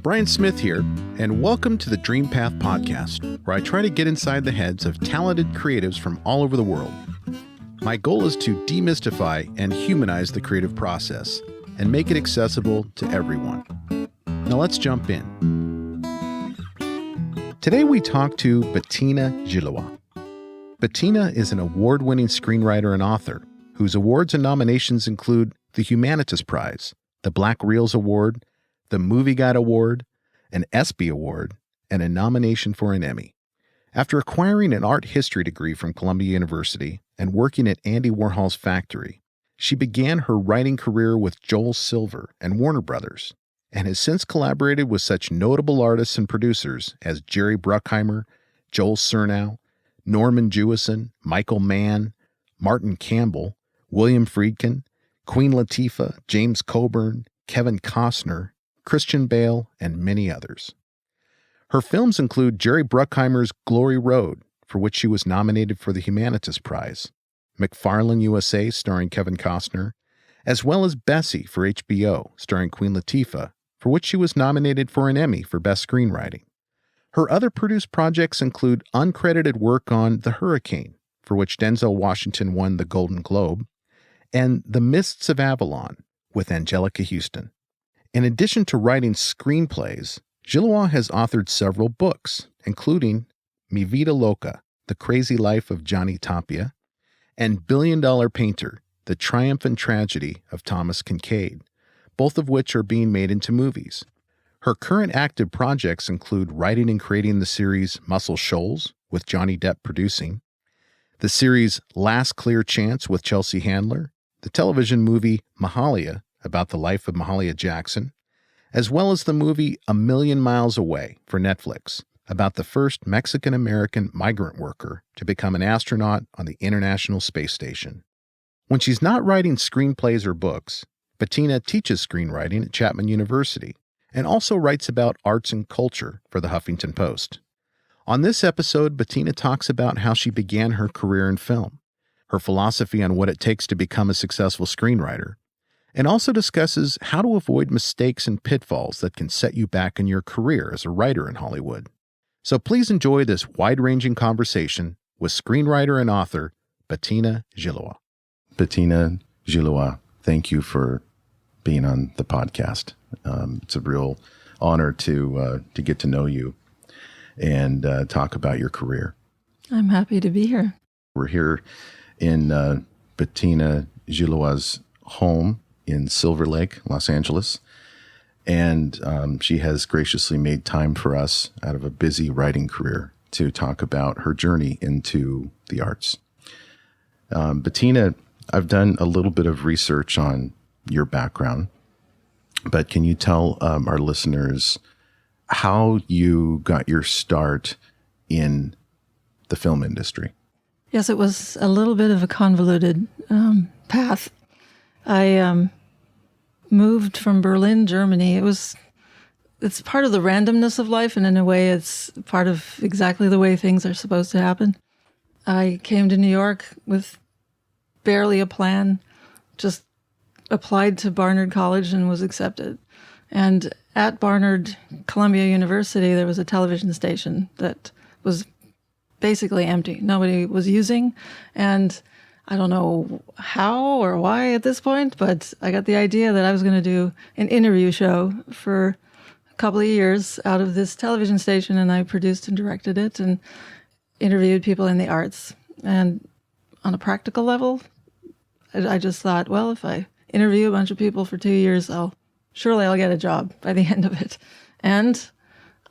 Brian Smith here, and welcome to the Dreampath podcast, where I try to get inside the heads of talented creatives from all over the world. My goal is to demystify and humanize the creative process and make it accessible to everyone. Now let's jump in. Today we talk to Bettina Gilois. Bettina is an award-winning screenwriter and author whose awards and nominations include the Humanitas Prize, the Black Reelz Award, the Movieguide Award, an ESPY Award, and a nomination for an Emmy. After acquiring an art history degree from Columbia University and working at Andy Warhol's factory, she began her writing career with Joel Silver and Warner Brothers, and has since collaborated with such notable artists and producers as Jerry Bruckheimer, Joel Surnow, Norman Jewison, Michael Mann, Martin Campbell, William Friedkin, Queen Latifah, James Coburn, Kevin Costner, Christian Bale, and many others. Her films include Jerry Bruckheimer's Glory Road, for which she was nominated for the Humanitas Prize, McFarland USA starring Kevin Costner, as well as Bessie for HBO starring Queen Latifah, for which she was nominated for an Emmy for Best Screenwriting. Her other produced projects include uncredited work on The Hurricane, for which Denzel Washington won the Golden Globe, and The Mists of Avalon with Angelica Houston. In addition to writing screenplays, Gilois has authored several books, including Mi Vida Loca, The Crazy Life of Johnny Tapia, and Billion Dollar Painter, The Triumph and Tragedy of Thomas Kincaid, both of which are being made into movies. Her current active projects include writing and creating the series Muscle Shoals, with Johnny Depp producing, the series Last Clear Chance with Chelsea Handler, the television movie Mahalia, about the life of Mahalia Jackson, as well as the movie A Million Miles Away for Netflix, about the first Mexican-American migrant worker to become an astronaut on the International Space Station. When she's not writing screenplays or books, Bettina teaches screenwriting at Chapman University and also writes about arts and culture for the Huffington Post. On this episode, Bettina talks about how she began her career in film, her philosophy on what it takes to become a successful screenwriter, and also discusses how to avoid mistakes and pitfalls that can set you back in your career as a writer in Hollywood. So please enjoy this wide-ranging conversation with screenwriter and author Bettina Gilois. Bettina Gilois, thank you for being on the podcast. It's a real honor to get to know you and talk about your career. I'm happy to be here. We're here in Bettina Gilois' home in Silver Lake, Los Angeles, and she has graciously made time for us out of a busy writing career to talk about her journey into the arts. Bettina, I've done a little bit of research on your background, but can you tell our listeners how you got your start in the film industry? Yes, it was a little bit of a convoluted path. I moved from Berlin, Germany. It's part of the randomness of life, and in a way it's part of exactly the way things are supposed to happen. I came to New York with barely a plan, just applied to Barnard College and was accepted. And at Barnard, Columbia University, there was a television station that was basically empty. Nobody was using, and I don't know how or why at this point, but I got the idea that I was going to do an interview show for a couple of years out of this television station, and I produced and directed it and interviewed people in the arts. And on a practical level, I just thought, well, if I interview a bunch of people for 2 years, surely I'll get a job by the end of it. And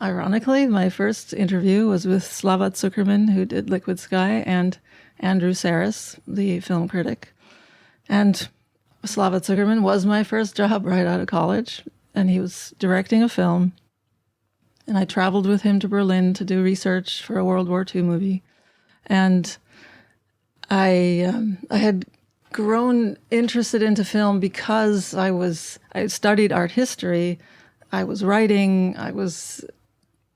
ironically, my first interview was with Slava Zuckerman, who did Liquid Sky, and Andrew Saris, the film critic. And Slava Zuckerman was my first job right out of college, and he was directing a film. And I traveled with him to Berlin to do research for a World War II movie. And I had grown interested into film because I studied art history. I was writing, I was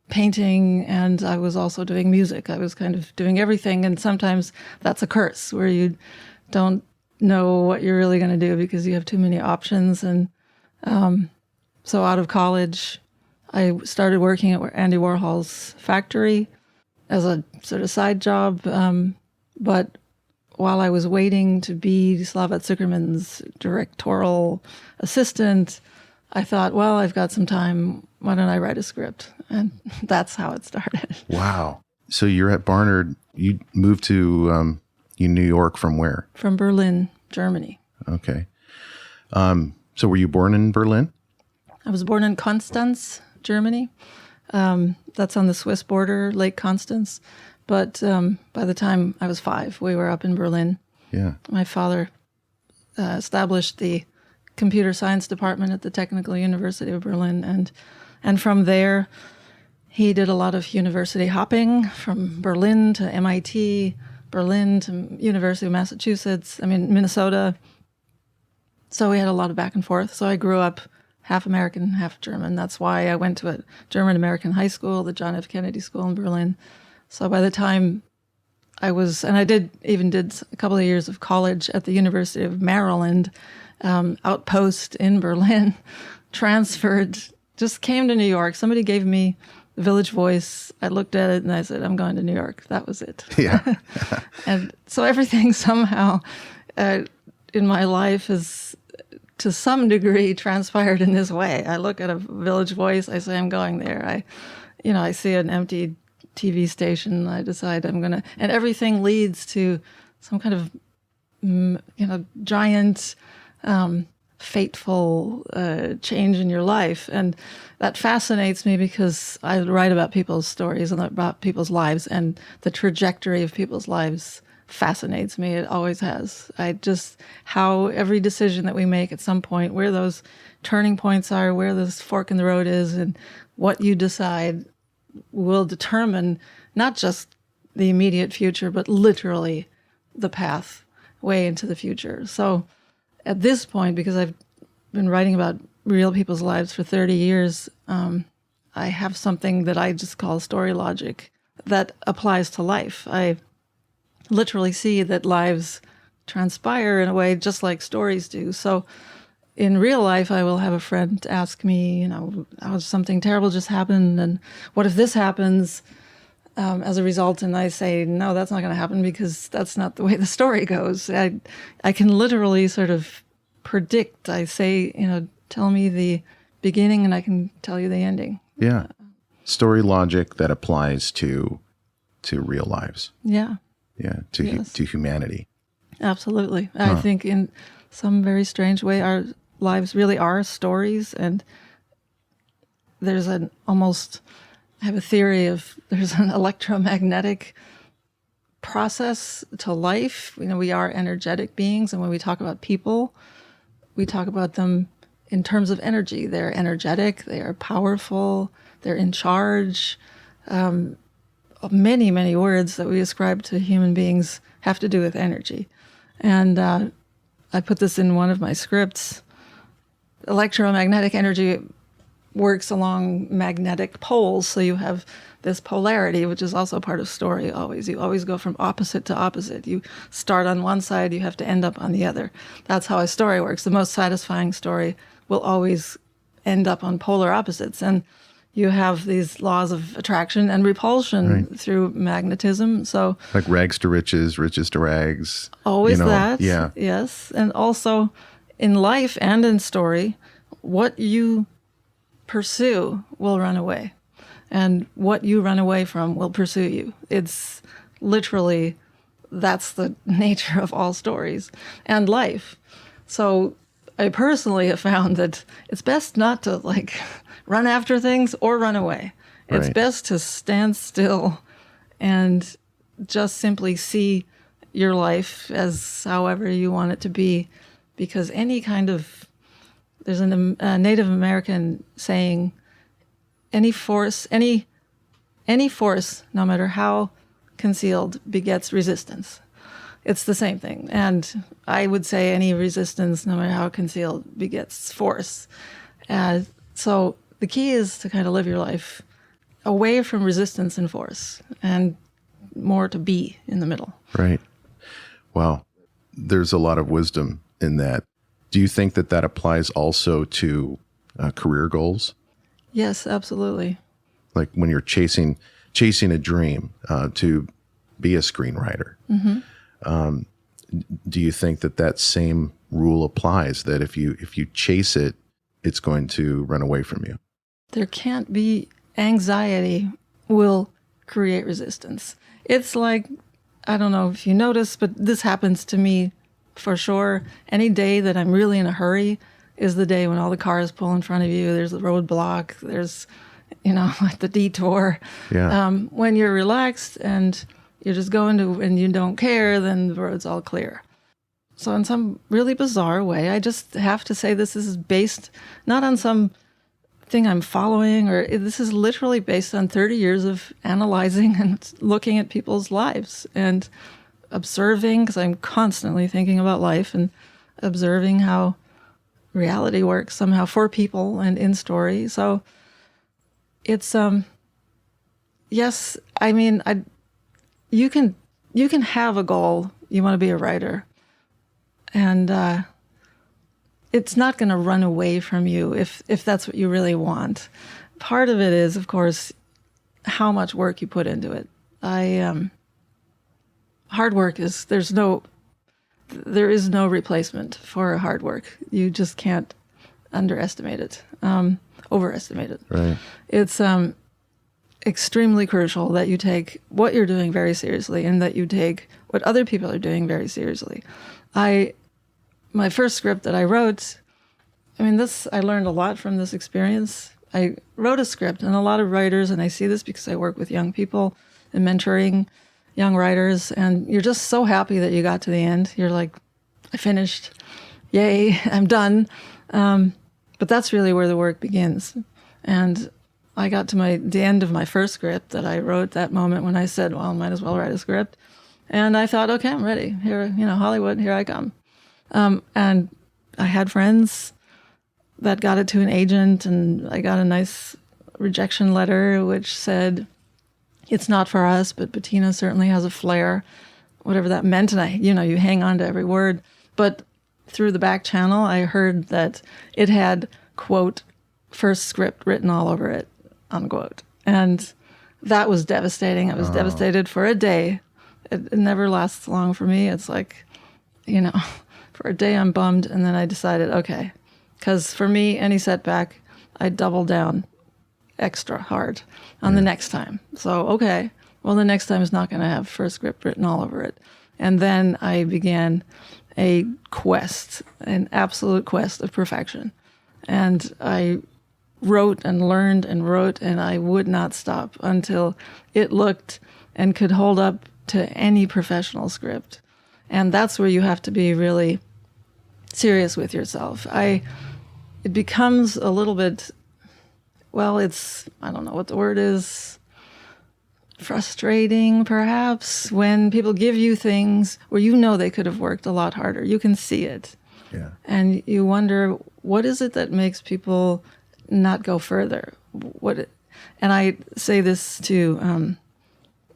painting, and I was also doing music. I was kind of doing everything, and sometimes that's a curse where you don't know what you're really going to do because you have too many options. And so out of college, I started working at Andy Warhol's factory as a sort of side job. But while I was waiting to be Slavat Zuckerman's directorial assistant, I thought, well, I've got some time. Why don't I write a script? And that's how it started. Wow. So you're at Barnard. You moved to New York from where? From Berlin, Germany. Okay. So were you born in Berlin? I was born in Konstanz, Germany. That's on the Swiss border, Lake Constance. But by the time I was 5, we were up in Berlin. Yeah. My father established the computer science department at the Technical University of Berlin. And from there, he did a lot of university hopping from Berlin to MIT, Berlin to University of Minnesota. So we had a lot of back and forth. So I grew up half American, half German. That's why I went to a German-American high school, the John F. Kennedy School in Berlin. So by the time I did a couple of years of college at the University of Maryland, outpost in Berlin, transferred, just came to New York. Somebody gave me the Village Voice. I looked at it and I said, I'm going to New York. That was it. Yeah. And so everything somehow in my life has, to some degree, transpired in this way. I look at a Village Voice, I say, I'm going there. I see an empty TV station, I decide I'm going to, and everything leads to some kind of, giant, fateful change in your life. And that fascinates me because I write about people's stories and about people's lives, and the trajectory of people's lives fascinates me. It always has. How every decision that we make at some point, where those turning points are, where this fork in the road is, and what you decide will determine not just the immediate future, but literally the path way into the future. So at this point, because I've been writing about real people's lives for 30 years, I have something that I just call story logic that applies to life. I literally see that lives transpire in a way just like stories do. So in real life, I will have a friend ask me, something terrible just happened, and what if this happens as a result? And I say, no, that's not going to happen because that's not the way the story goes. I can literally sort of predict. I say, tell me the beginning and I can tell you the ending. Yeah. Story logic that applies to real lives. Yeah. Yeah. To humanity. Absolutely. I think in some very strange way, our lives really are stories, and there's I have a theory of there's an electromagnetic process to life. We are energetic beings, and when we talk about people, we talk about them in terms of energy. They're energetic, they are powerful, they're in charge. Many, many words that we ascribe to human beings have to do with energy. And I put this in one of my scripts. Electromagnetic energy works along magnetic poles, so you have this polarity, which is also part of story always. You always go from opposite to opposite. You start on one side, you have to end up on the other. That's how a story works. The most satisfying story will always end up on polar opposites. And you have these laws of attraction and repulsion through magnetism. So like rags to riches, riches to rags. Always that. Yeah. Yes. And also in life and in story, what you pursue will run away. And what you run away from will pursue you. It's literally, that's the nature of all stories and life. So I personally have found that it's best not to run after things or run away. It's best to stand still and just simply see your life as however you want it to be, because there's a Native American saying, any force, no matter how concealed, begets resistance. It's the same thing. And I would say any resistance, no matter how concealed, begets force. So the key is to kind of live your life away from resistance and force, and more to be in the middle. Right. Wow. There's a lot of wisdom in that. Do you think that applies also to career goals? Yes, absolutely. Like when you're chasing a dream to be a screenwriter. Do you think that same rule applies, that if you chase it, it's going to run away from you? There can't be anxiety will create resistance. It's like, I don't know if you notice, but this happens to me for sure. Any day that I'm really in a hurry is the day when all the cars pull in front of you. There's the roadblock. There's, like the detour. Yeah. When you're relaxed and you're just going to, and you don't care, then the road's all clear. So in some really bizarre way, I just have to say this is based not on some thing I'm following, or this is literally based on 30 years of analyzing and looking at people's lives and observing, because I'm constantly thinking about life and observing how reality works somehow for people and in story. So it's, yes, I mean, you can have a goal. You want to be a writer, and it's not going to run away from you if that's what you really want. Part of it is, of course, how much work you put into it. Hard work is, there is no replacement for hard work. You just can't underestimate it, overestimate it. Right. It's extremely crucial that you take what you're doing very seriously, and that you take what other people are doing very seriously. My first script that I wrote, I learned a lot from this experience. I wrote a script, and a lot of writers, and I see this because I work with young people and mentoring young writers, and you're just so happy that you got to the end. You're like, I finished. Yay, I'm done. But that's really where the work begins. And I got to the end of my first script that I wrote that moment when I said, well, I might as well write a script. And I thought, okay, I'm ready. Here, Hollywood, here I come. And I had friends that got it to an agent, and I got a nice rejection letter which said, it's not for us, but Bettina certainly has a flair, whatever that meant. And you hang on to every word. But through the back channel, I heard that it had, quote, first script written all over it, unquote. And that was devastating. I was devastated for a day. It never lasts long for me. It's like, for a day I'm bummed, and then I decided, okay, because for me, any setback, I double down extra hard on the next time. So, okay, well, the next time is not going to have first script written all over it. And then I began a quest, an absolute quest of perfection. And I wrote and learned and wrote, and I would not stop until it looked and could hold up to any professional script. And that's where you have to be really serious with yourself. It becomes a little bit, well, I don't know what the word is, frustrating perhaps, when people give you things where they could have worked a lot harder. You can see it. Yeah. And you wonder, what is it that makes people not go further? And I say this to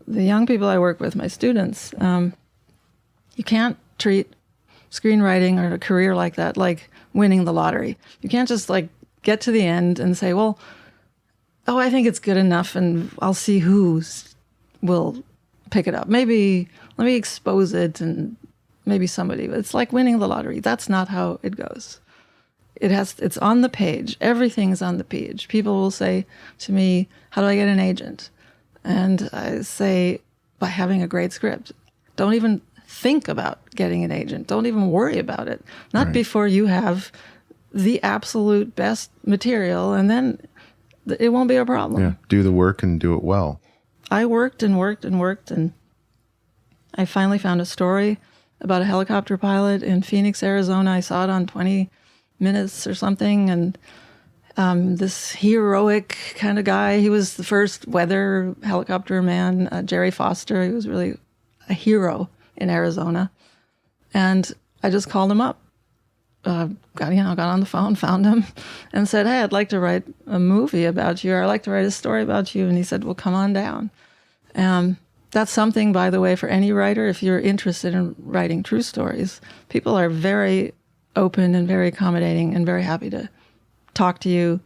the young people I work with, my students. You can't treat screenwriting or a career like that like winning the lottery. You can't just get to the end and say, well, I think it's good enough, and I'll see who will pick it up. Maybe let me expose it, and maybe somebody. It's like winning the lottery. That's not how it goes. It's on the page. Everything's on the page. People will say to me, how do I get an agent? And I say, by having a great script. Don't even think about getting an agent. Don't even worry about it. Not before you have the absolute best material, and then it won't be a problem. Yeah, do the work and do it well. I worked and worked and worked, and I finally found a story about a helicopter pilot in Phoenix, Arizona. I saw it on 20 Minutes or something, and this heroic kind of guy. He was the first weather helicopter man, Jerry Foster. He was really a hero in Arizona. And I just called him up. Got on the phone, found him, and said, hey, I'd like to write a movie about you, or I'd like to write a story about you. And he said, well, come on down. That's something, by the way, for any writer, if you're interested in writing true stories, people are very open and very accommodating and very happy to talk to you,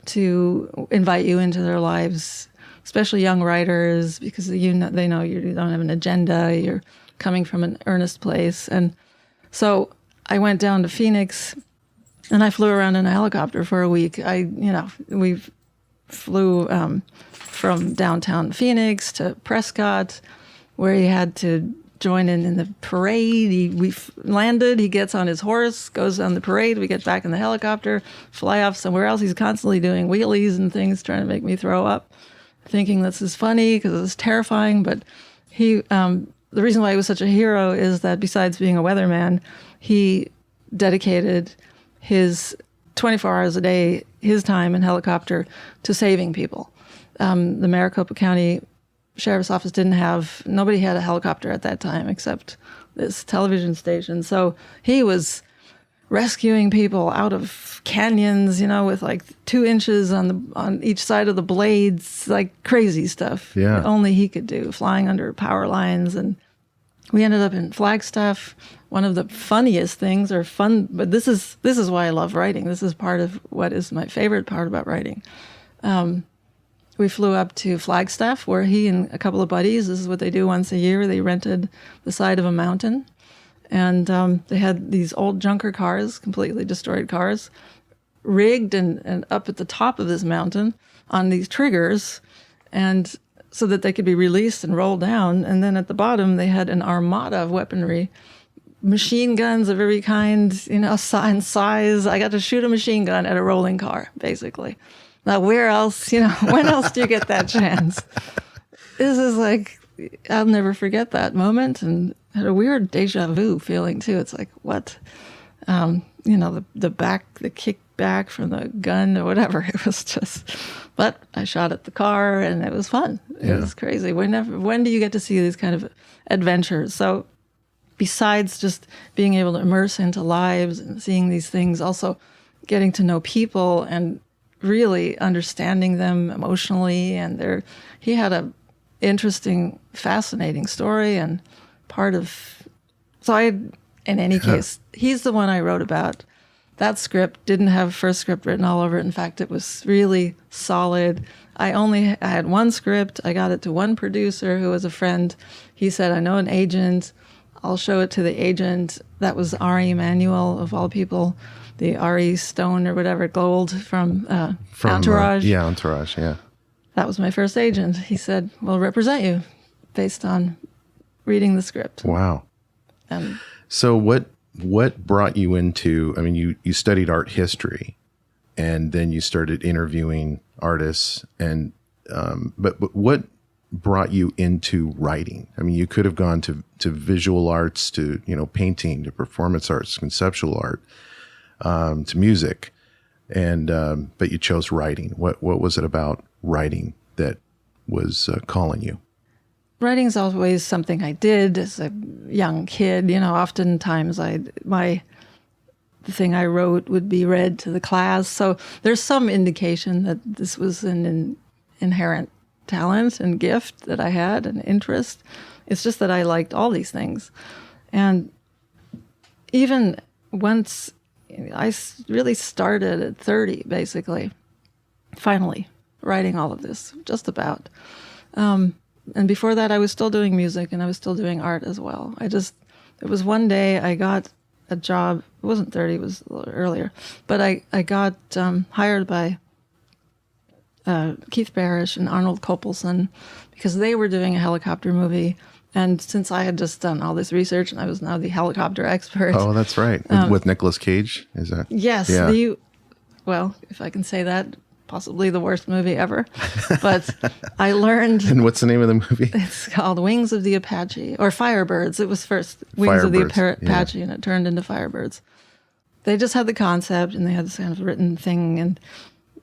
to invite you into their lives, especially young writers, because they know you don't have an agenda. You're coming from an earnest place. And so I went down to Phoenix, and I flew around in a helicopter for a week. We flew from downtown Phoenix to Prescott, where he had to join in the parade. We landed, he gets on his horse, goes on the parade, we get back in the helicopter, fly off somewhere else. He's constantly doing wheelies and things, trying to make me throw up, thinking this is funny because it's terrifying. But he, the reason why he was such a hero is that besides being a weatherman, he dedicated his 24 hours a day, his time in helicopter, to saving people. The Maricopa County Sheriff's Office nobody had a helicopter at that time except this television station. So he was rescuing people out of canyons, with like 2 inches on each side of the blades, like crazy stuff. Yeah. Only he could do, flying under power lines. And we ended up in Flagstaff. One of the funniest things, but this is why I love writing. This is part of what is my favorite part about writing. We flew up to Flagstaff, where he and a couple of buddies, this is what they do once a year, they rented the side of a mountain. And they had these old junker cars, completely destroyed cars, rigged and up at the top of this mountain on these triggers, and so that they could be released and rolled down. And then at the bottom, they had an armada of weaponry, machine guns of every kind, and size. I got to shoot a machine gun at a rolling car, basically. Now, where else, when else do you get that chance? This is like, I'll never forget that moment, and had a weird deja vu feeling too. It's like, what? The kick back from the gun or whatever. It was just, but I shot at the car and it was fun. It was crazy. When do you get to see these kind of adventures? So besides just being able to immerse into lives and seeing these things, also getting to know people and really understanding them emotionally. And he had a interesting, fascinating story, and in any case, he's the one I wrote about. That script didn't have first script written all over it. In fact, it was really solid. I had one script. I got it to one producer who was a friend. He said, I know an agent. I'll show it to the agent. That was Ari Emanuel, of all people. The Ari Stone or whatever, Gold from Entourage. Entourage, yeah. That was my first agent. He said, we'll represent you based on reading the script. Wow. So what brought you into, you studied art history, and then you started interviewing artists, and but what brought you into writing? You could have gone to visual arts, to painting, to performance arts, conceptual art, to music, and but you chose writing. What was it about writing that was calling you? Writing's always something I did as a young kid. Oftentimes the thing I wrote would be read to the class. So there's some indication that this was an inherent talent and gift that I had, an interest. It's just that I liked all these things. And even once I really started at 30, basically, finally writing all of this, just about. And before that, I was still doing music, and I was still doing art as well. It was one day I got a job. It wasn't 30, it was a little earlier. But I got hired by Keith Barish and Arnold Kopelson because they were doing a helicopter movie. And since I had just done all this research and I was now the helicopter expert. Oh, that's right. With Nicolas Cage, is that? Yes. Yeah. Well, if I can say that, possibly the worst movie ever. But I learned... And what's the name of the movie? It's called Wings of the Apache, or Firebirds. It was first Wings of the Apache, and it turned into Firebirds. They just had the concept, and they had this kind of written thing, and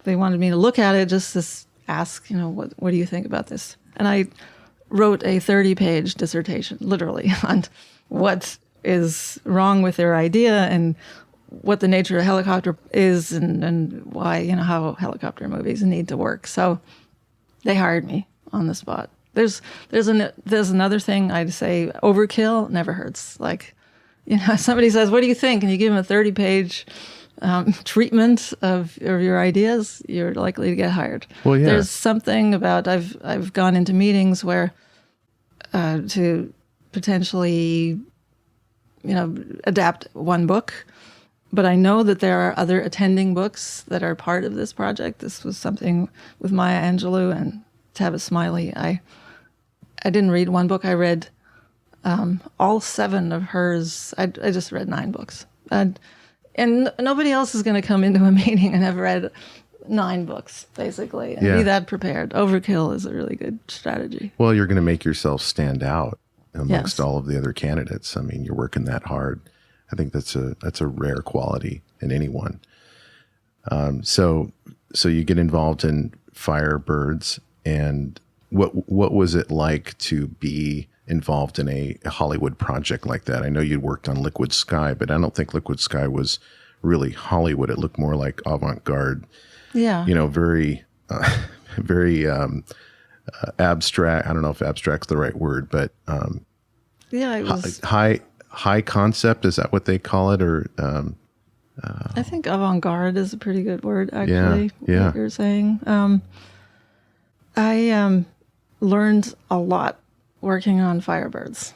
they wanted me to look at it, just to ask, what do you think about this? And I wrote a 30-page dissertation, literally, on what is wrong with their idea and what the nature of a helicopter is, and why, how helicopter movies need to work. So they hired me on the spot. There's another thing I'd say: overkill never hurts. Like, somebody says, "What do you think?" and you give them a 30-page treatment of your ideas, you're likely to get hired. Well, yeah. There's something about I've gone into meetings where to potentially, adapt one book, but I know that there are other attending books that are part of this project. This was something with Maya Angelou and Tavis Smiley. I didn't read one book. I read all 7 of hers. I just read 9 books. And nobody else is going to come into a meeting and have read 9 books, basically, and be that prepared. Overkill is a really good strategy. Well, you're going to make yourself stand out amongst all of the other candidates. I mean, you're working that hard. I think that's a rare quality in anyone. So you get involved in Firebirds, and what was it like to be involved in a Hollywood project like that? I know you'd worked on Liquid Sky, but I don't think Liquid Sky was really Hollywood. It looked more like avant-garde. Yeah. Very, very abstract. I don't know if abstract's the right word, but it was high concept. Is that what they call it? Or I think avant-garde is a pretty good word, actually. Yeah. What you're saying. I learned a lot working on Firebirds.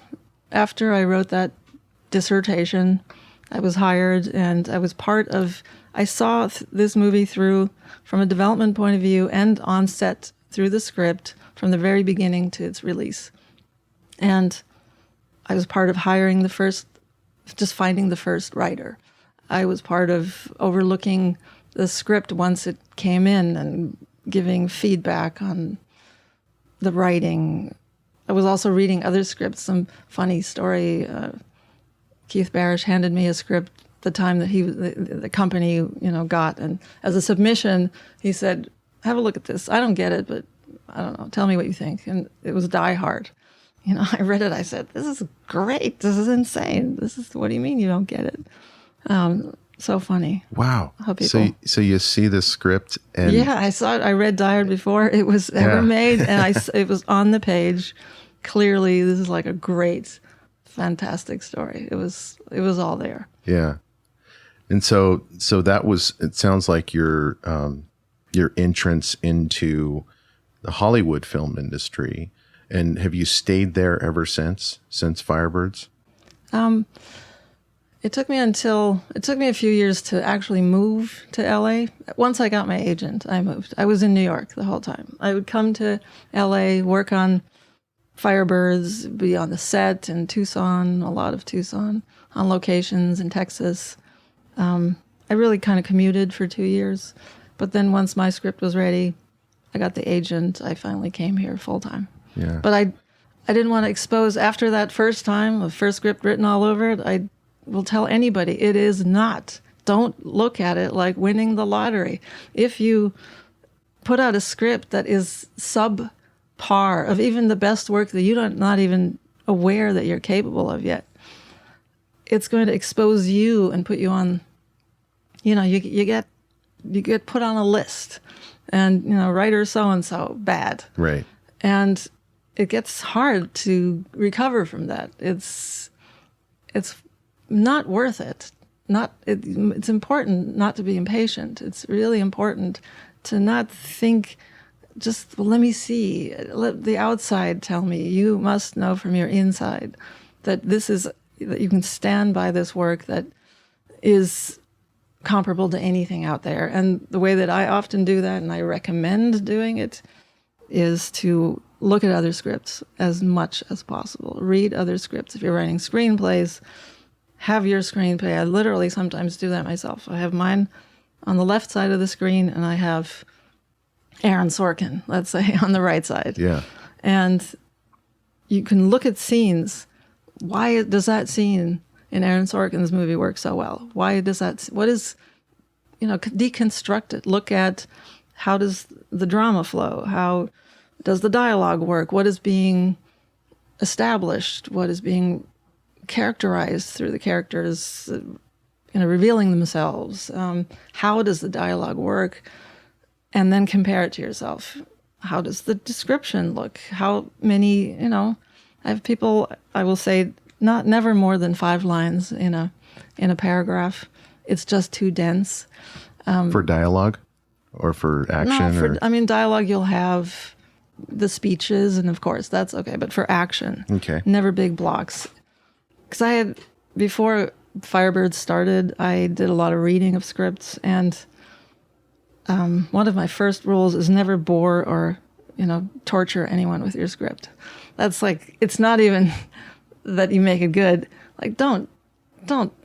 After I wrote that dissertation, I was hired, and I was I saw this movie through from a development point of view and on set through the script from the very beginning to its release. And I was part of finding the first writer. I was part of overlooking the script once it came in and giving feedback on the writing. I was also reading other scripts. Some funny story. Keith Barish handed me a script the time that the company got, and as a submission, he said, "Have a look at this. I don't get it, but I don't know. Tell me what you think." And it was Die Hard. I read it. I said, "This is great. This is insane. What do you mean you don't get it?" So funny. Wow. How people, so you see the script and I saw it. I read Die Hard before it was ever made, and it was on the page. Clearly, this is like a great, fantastic story. It was all there. Yeah. And so that was, it sounds like your entrance into the Hollywood film industry. And have you stayed there ever since Firebirds? It took me a few years to actually move to LA. Once I got my agent, I moved. I was in New York the whole time. I would come to LA, work on Firebirds, be on the set in Tucson, a lot of Tucson, on locations in Texas. I really kind of commuted for 2 years. But then once my script was ready, I got the agent. I finally came here full time. Yeah. But I didn't want to expose, after that first time, the first script written all over it, I will tell anybody, it is not. Don't look at it like winning the lottery. If you put out a script that is subpar of even the best work that you're not even aware that you're capable of yet, it's going to expose you and put you on, you get put on a list, and writer so-and-so bad. Right. And it gets hard to recover from that. It's not worth it. It's important not to be impatient. It's really important to not think, just, well, let me see. Let the outside tell me. You must know from your inside that that you can stand by this work that is comparable to anything out there. And the way that I often do that, and I recommend doing it, is to look at other scripts as much as possible. Read other scripts. If you're writing screenplays, have your screenplay. I literally sometimes do that myself. I have mine on the left side of the screen, and I have Aaron Sorkin, let's say, on the right side. Yeah. And you can look at scenes. Why does that scene in Aaron Sorkin's movie work so well? Why does that? What is, deconstruct it. Look at, how does the drama flow? How does the dialogue work? What is being established? What is being characterized through the characters, revealing themselves? How does the dialogue work? And then compare it to yourself. How does the description look? How many, I have people, I will say, never more than 5 lines in a paragraph. it's just too dense. For dialogue or for action? Dialogue, you'll have the speeches, and of course that's okay. But for action, never big blocks. Because before Firebirds started, I did a lot of reading of scripts, and one of my first rules is never bore or torture anyone with your script. That's like, it's not even that you make it good. Like, don't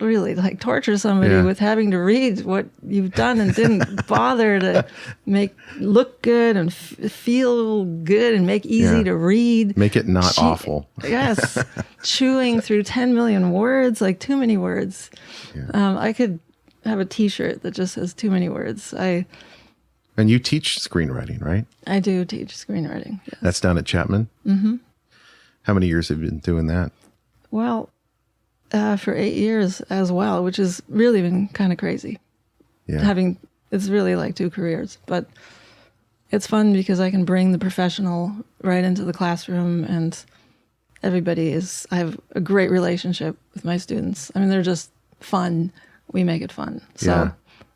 really like torture somebody with having to read what you've done and didn't bother to make look good and feel good and make easy to read. Make it not awful. Yes. Chewing through 10 million words, like too many words. Yeah. I could have a t-shirt that just says too many words. And you teach screenwriting, right? I do teach screenwriting. Yes. That's down at Chapman? Mm-hmm. How many years have you been doing that? Well, for 8 years as well, which has really been kind of crazy. Yeah. It's really like 2 careers, but it's fun because I can bring the professional right into the classroom, and I have a great relationship with my students. I mean, they're just fun. We make it fun. So,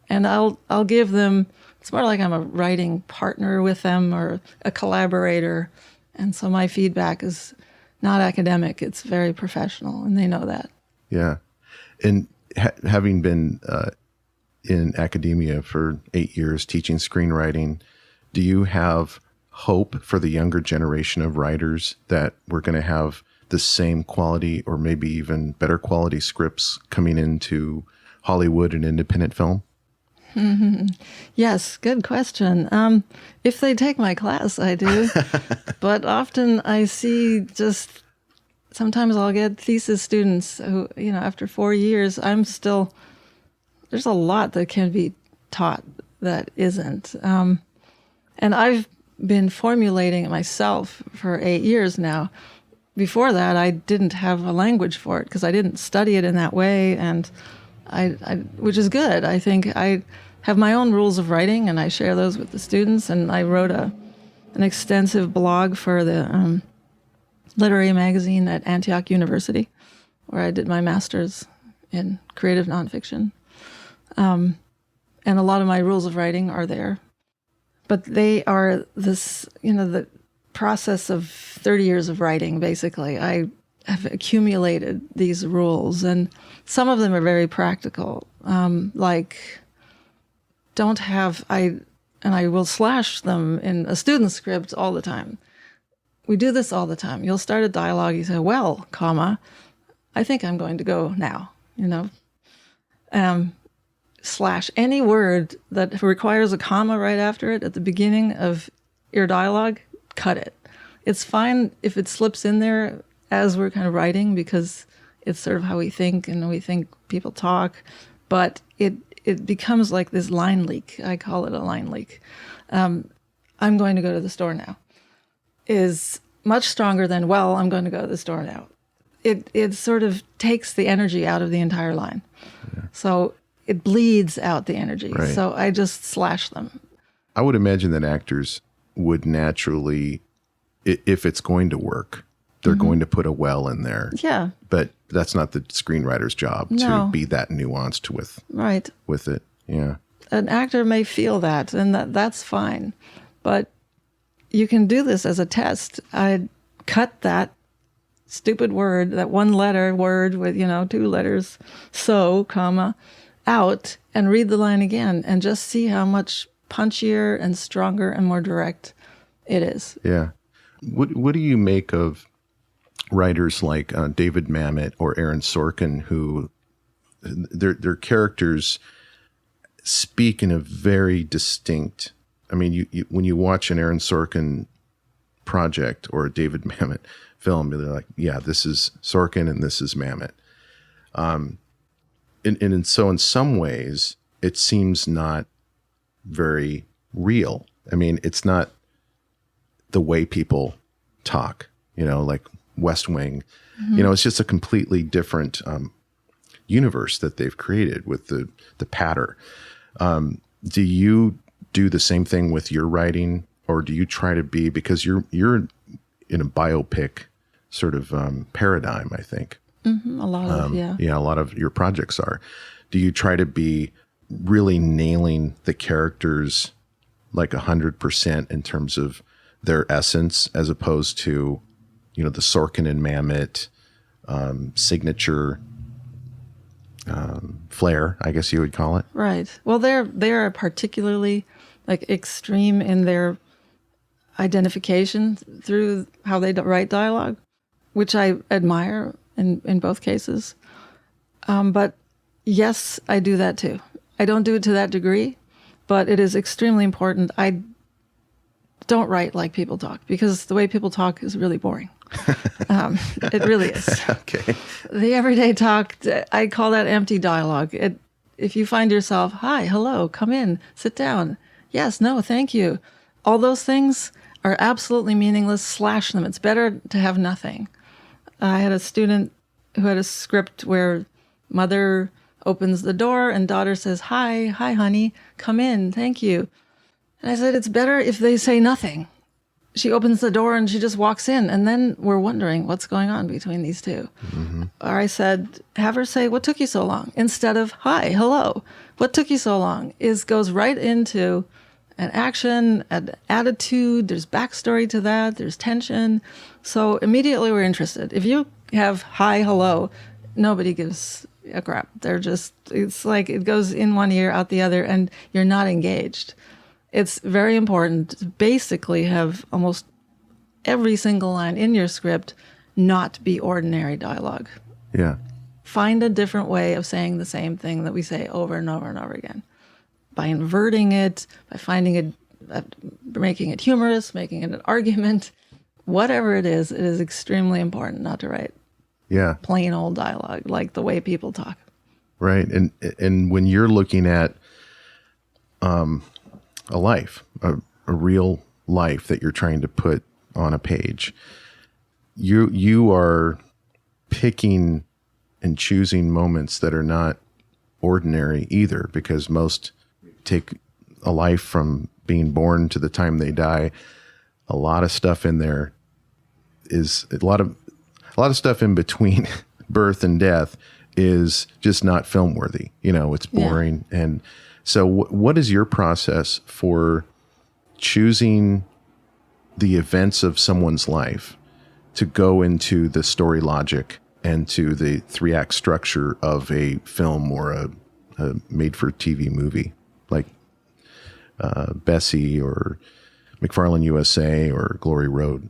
and I'll give them, it's more like I'm a writing partner with them or a collaborator. And so my feedback is not academic. It's very professional, and they know that. Yeah. And having been in academia for 8 years teaching screenwriting, do you have hope for the younger generation of writers that we're going to have the same quality or maybe even better quality scripts coming into Hollywood and independent film? Mm-hmm. Yes, good question. If they take my class, I do. But often I see sometimes I'll get thesis students who, after 4 years, there's a lot that can be taught that isn't. And I've been formulating it myself for 8 years now. Before that, I didn't have a language for it because I didn't study it in that way, and which is good. I think I have my own rules of writing, and I share those with the students. And I wrote an extensive blog for the literary magazine at Antioch University, where I did my master's in creative nonfiction. And a lot of my rules of writing are there. But they are the process of 30 years of writing, basically. I have accumulated these rules, and some of them are very practical, like I will slash them in a student script all the time. We do this all the time. You'll start a dialogue, you say, well, comma, I think I'm going to go now, slash any word that requires a comma right after it at the beginning of your dialogue, cut it. It's fine if it slips in there as we're kind of writing because it's sort of how we think and we think people talk, but it becomes like this line leak. I call it a line leak. I'm going to go to the store now is much stronger than, well, I'm going to go to the store now. It sort of takes the energy out of the entire line. Yeah. So it bleeds out the energy. Right. So I just slash them. I would imagine that actors would naturally, if it's going to work, they're going to put a well in there. Yeah. But that's not the screenwriter's job to be that nuanced with it. Yeah. An actor may feel that, and that's fine. But you can do this as a test. I'd cut that stupid word, that one letter word with, 2 letters, so, comma, out, and read the line again and just see how much punchier and stronger and more direct it is. Yeah. What do you make of writers like David Mamet or Aaron Sorkin, who their characters speak in a very distinct, I mean, you when you watch an Aaron Sorkin project or a David Mamet film, they're like, yeah, this is Sorkin and this is Mamet. And so in some ways, it seems not very real. I mean, it's not the way people talk, like West Wing. Mm-hmm. It's just a completely different universe that they've created with the patter. Do you do the same thing with your writing, or do you try to be, because you're in a biopic sort of paradigm, I think. Mm-hmm. A lot of a lot of your projects are. do you try to be really nailing the characters like 100% in terms of their essence, as opposed to, you know, the Sorkin and Mamet signature flair, I guess you would call it? Right. Well, they're particularly like extreme in their identification through how they write dialogue, which I admire in both cases. But yes, I do that too. I don't do it to that degree, but it is extremely important. I don't write like people talk, because the way people talk is really boring. It really is. Okay. The everyday talk, I call that empty dialogue. If you find yourself, hi, hello, come in, sit down. Yes, no, thank you. All those things are absolutely meaningless. Slash them. It's better to have nothing. I had a student who had a script where mother opens the door and daughter says, hi, honey, come in, thank you. And I said, it's better if they say nothing. She opens the door and she just walks in, and then we're wondering what's going on between these two. Mm-hmm. Or I said, have her say, what took you so long? Instead of, hi, hello, what took you so long? Goes right into an action, an attitude, there's backstory to that, there's tension. So immediately we're interested. If you have hi, hello, nobody gives a crap. It's like it goes in one ear, out the other, and you're not engaged. It's very important to basically have almost every single line in your script not be ordinary dialogue. Yeah. Find a different way of saying the same thing that we say over and over and over again. By inverting it, by finding it, making it humorous, making it an argument, whatever it is extremely important not to write plain old dialogue like the way people talk. Right. And when you're looking at a life, a real life that you're trying to put on a page, you are picking and choosing moments that are not ordinary either, because most take a life from being born to the time they die. A lot of stuff in there is a lot of stuff in between birth and death is just not film worthy. You know, it's boring. Yeah. And so what is your process for choosing the events of someone's life to go into the story logic and to the 3-act structure of a film or a made-for-TV movie like Bessie or McFarland USA or Glory Road?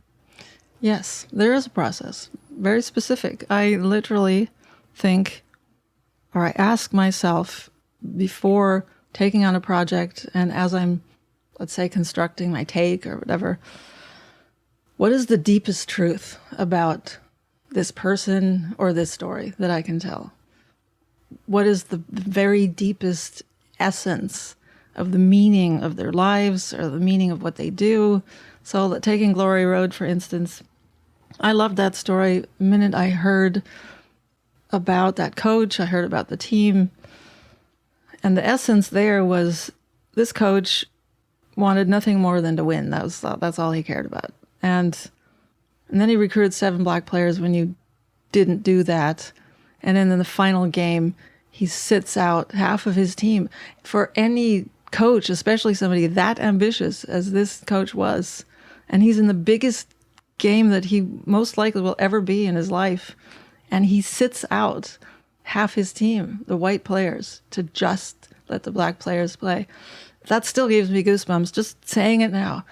Yes, there is a process, very specific. I literally think, or I ask myself before taking on a project, and as I'm, let's say, constructing my take or whatever, what is the deepest truth about this person or this story that I can tell? What is the very deepest essence of the meaning of their lives or the meaning of what they do? So taking Glory Road, for instance, I loved that story. The minute I heard about that coach, I heard about the team. And the essence there was this coach wanted nothing more than to win. That's all he cared about. And then he recruited 7 black players when you didn't do that. And then in the final game, he sits out half of his team. For any coach, especially somebody that ambitious as this coach was, and he's in the biggest game that he most likely will ever be in his life, and he sits out half his team, the white players, to just let the black players play. That still gives me goosebumps just saying it now.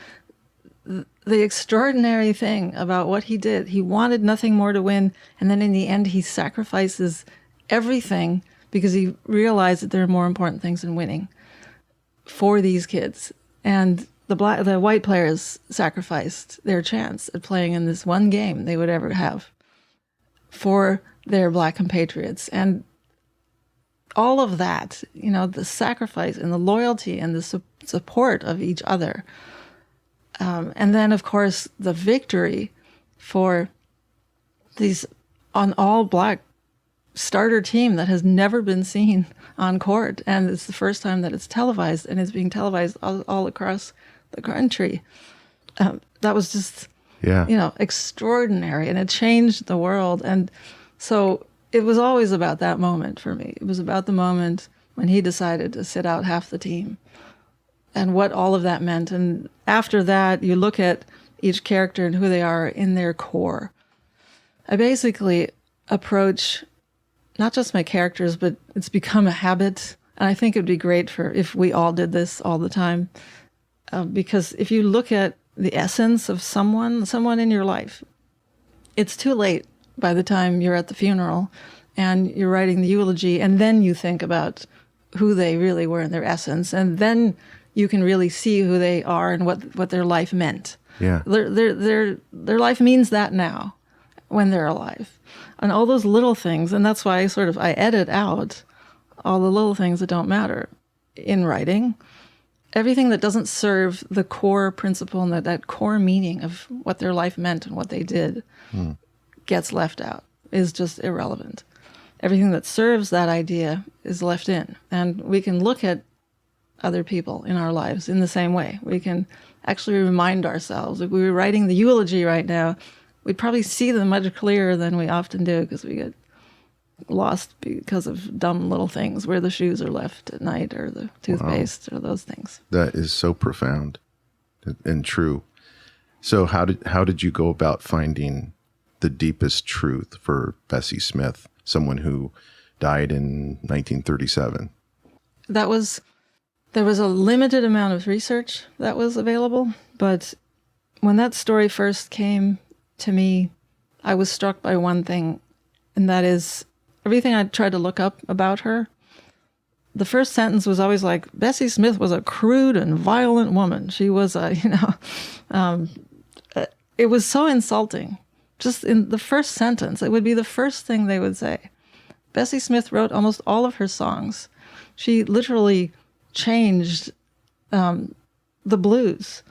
The extraordinary thing about what he did, he wanted nothing more to win, and then in the end he sacrifices everything because he realized that there are more important things than winning for these kids. And the white players sacrificed their chance at playing in this one game they would ever have for their black compatriots. And all of that, you know, the sacrifice and the loyalty and the support of each other. And then, of course, the victory for these an all-black starter team that has never been seen on court. And it's the first time that it's televised, and it's being televised all across the country. That was just, extraordinary. And it changed the world. And so it was always about that moment for me. It was about the moment when he decided to sit out half the team and what all of that meant. And after that, you look at each character and who they are in their core. I basically approach not just my characters, but it's become a habit. And I think it would be great if we all did this all the time. Because if you look at the essence of someone in your life, it's too late by the time you're at the funeral and you're writing the eulogy, and then you think about who they really were in their essence, and then you can really see who they are and what their life meant. Yeah. Their life means that now when they're alive. And all those little things, and that's why I edit out all the little things that don't matter in writing. Everything that doesn't serve the core principle and that core meaning of what their life meant and what they did gets left out, is just irrelevant. Everything that serves that idea is left in. And we can look at other people in our lives in the same way. We can actually remind ourselves. If we were writing the eulogy right now, we'd probably see them much clearer than we often do because we get lost because of dumb little things, where the shoes are left at night or the toothpaste or those things. That is so profound and true. So how did you go about finding the deepest truth for Bessie Smith, someone who died in 1937? There was a limited amount of research that was available, but when that story first came to me, I was struck by one thing, and that is everything I tried to look up about her. The first sentence was always like, Bessie Smith was a crude and violent woman. She was it was so insulting. Just in the first sentence, it would be the first thing they would say. Bessie Smith wrote almost all of her songs. She literally changed the blues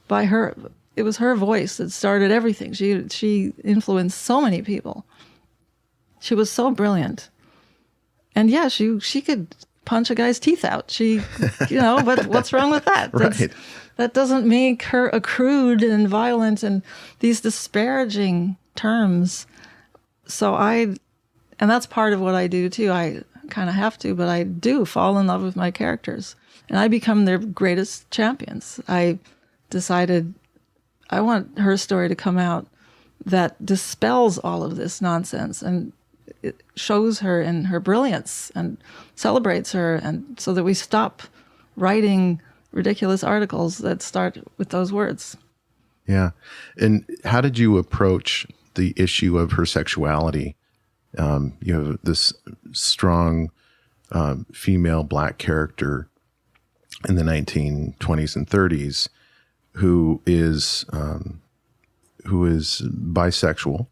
by her. It was her voice that started everything. She influenced so many people. She was so brilliant. And yeah, she could punch a guy's teeth out. But what's wrong with that? Right. That doesn't make her a crude and violent and these disparaging terms. And that's part of what I do too. I kind of have to, but I do fall in love with my characters. And I become their greatest champions. I decided I want her story to come out that dispels all of this nonsense and it shows her in her brilliance and celebrates her, and so that we stop writing ridiculous articles that start with those words. Yeah. And how did you approach the issue of her sexuality? You have this strong female Black character in the 1920s and 30s who is bisexual.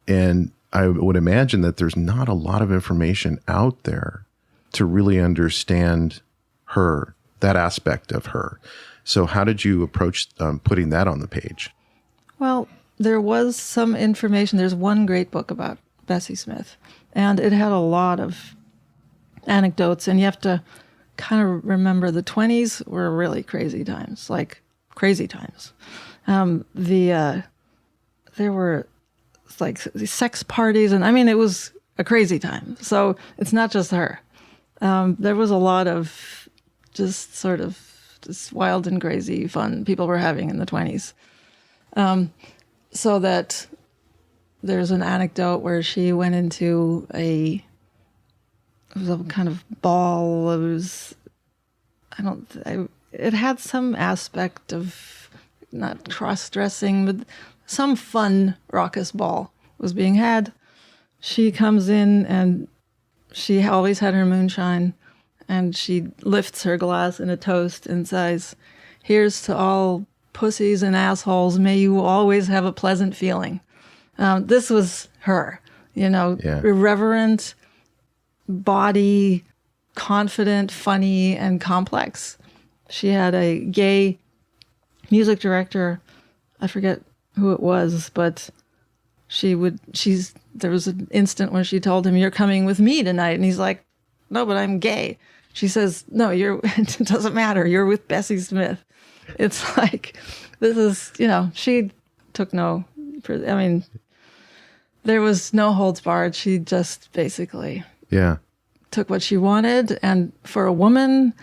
And I would imagine that there's not a lot of information out there to really understand her, that aspect of her. So how did you approach putting that on the page? Well, there was some information. There's one great book about Bessie Smith, and it had a lot of anecdotes, and you have to kind of remember the 20s were really crazy times, like crazy times. There were like sex parties, and I mean, it was a crazy time. So it's not just her. There was a lot of just wild and crazy fun people were having in the 20s. So that there's an anecdote where she went into it was a kind of ball. It had some aspect of not cross-dressing, but some fun raucous ball was being had. She comes in and she always had her moonshine, and she lifts her glass in a toast and says, "Here's to all pussies and assholes. May you always have a pleasant feeling." This was her, irreverent, body, confident, funny, and complex. She had a gay music director. I forget who it was, but there was an instant where she told him, "You're coming with me tonight." And he's like, "No, but I'm gay." She says, "No, it doesn't matter. You're with Bessie Smith." It's like, this is, she took there was no holds barred. She just basically took what she wanted. And for a woman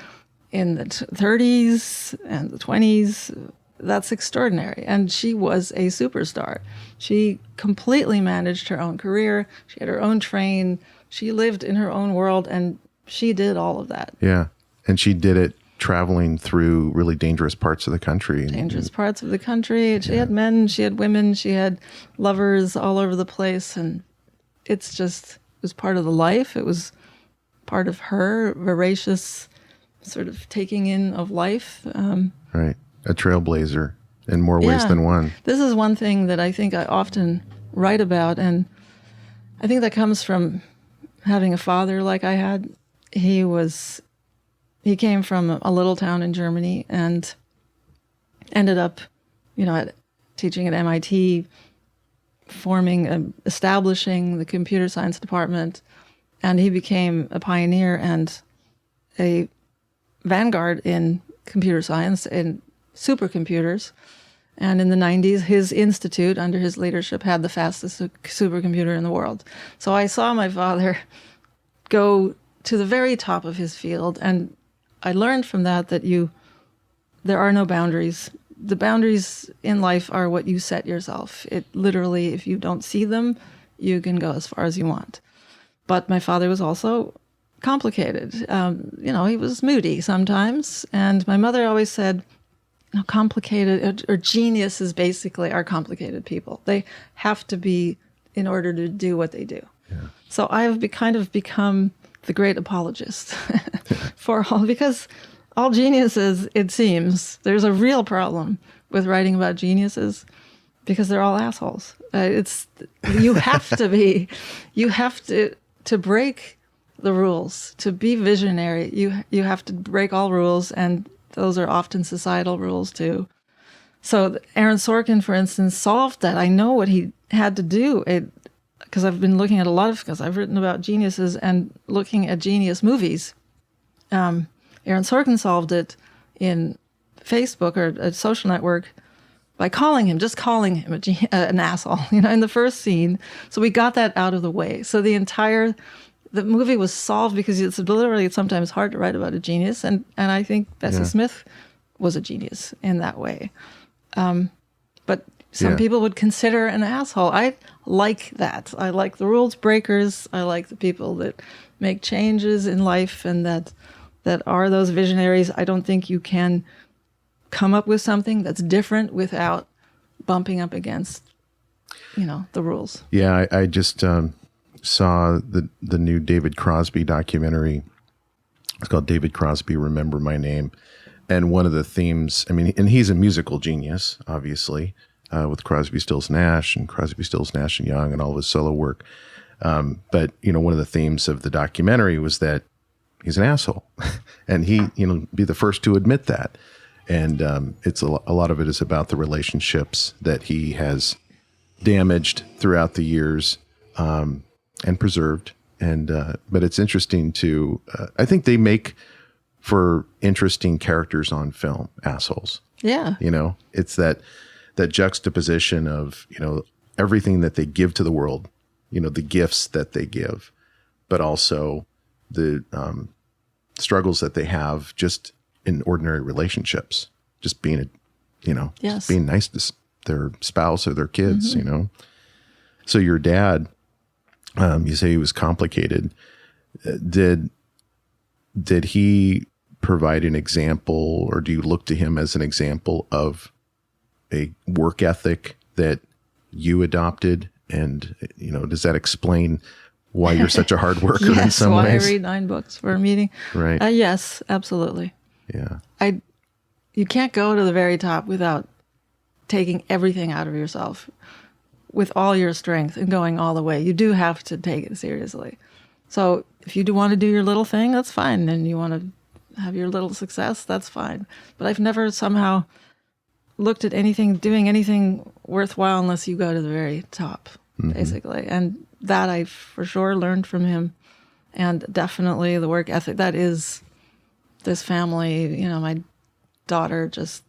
in the 30s and the 20s, that's extraordinary. And she was a superstar. She completely managed her own career. She had her own train. She lived in her own world, and she did all of that. Yeah. And she did it traveling through really dangerous parts of the country. Dangerous parts of the country. She had men, she had women, she had lovers all over the place. And it was part of the life. It was part of her voracious sort of taking in of life. Right. A trailblazer in more ways than one. This is one thing that I think I often write about. And I think that comes from having a father like I had. He came from a little town in Germany and ended up, teaching at MIT, establishing the computer science department. And he became a pioneer and a vanguard in computer science and supercomputers. And in the 90s, his institute, under his leadership, had the fastest supercomputer in the world. So I saw my father go to the very top of his field, and I learned from that there are no boundaries. The boundaries in life are what you set yourself. It literally, if you don't see them, you can go as far as you want. But my father was also complicated. He was moody sometimes. And my mother always said, complicated or geniuses basically are complicated people. They have to be in order to do what they do. Yeah. So I've kind of become the great apologist because all geniuses, it seems, there's a real problem with writing about geniuses because they're all assholes. You have to break the rules to be visionary. You have to break all rules, and those are often societal rules too. So Aaron Sorkin, for instance, solved that. I know what he had to do. Because I've been looking at because I've written about geniuses and looking at genius movies. Aaron Sorkin solved it in Facebook or a social network by calling him an asshole, in the first scene. So we got that out of the way. So the movie was solved because it's literally sometimes hard to write about a genius. And I think Bessie Smith was a genius in that way. But some people would consider an asshole. I like that. I like the rules breakers. I like the people that make changes in life and that are those visionaries. I don't think you can come up with something that's different without bumping up against, the rules. Yeah, I just saw the new David Crosby documentary. It's called David Crosby, Remember My Name. And one of the themes, and he's a musical genius, obviously, with Crosby, Stills, Nash and Crosby, Stills, Nash and Young and all of his solo work. But, one of the themes of the documentary was that he's an asshole. And he, be the first to admit that. And it's a lot of it is about the relationships that he has damaged throughout the years and preserved. And but it's interesting to, I think they make for interesting characters on film, assholes. Yeah. It's that juxtaposition of, everything that they give to the world, the gifts that they give, but also the struggles that they have just in ordinary relationships, just being just being nice to their spouse or their kids, So your dad, you say he was complicated. Did he provide an example, or do you look to him as an example of a work ethic that you adopted? And, does that explain why you're such a hard worker in some ways? Yes, why I read 9 books for a meeting. Right. Yes, absolutely. Yeah. You can't go to the very top without taking everything out of yourself with all your strength and going all the way. You do have to take it seriously. So if you do want to do your little thing, that's fine. And you want to have your little success, that's fine. But I've never somehow looked at doing anything worthwhile unless you go to the very top, basically. And that I for sure learned from him. And definitely the work ethic, that is this family. My daughter just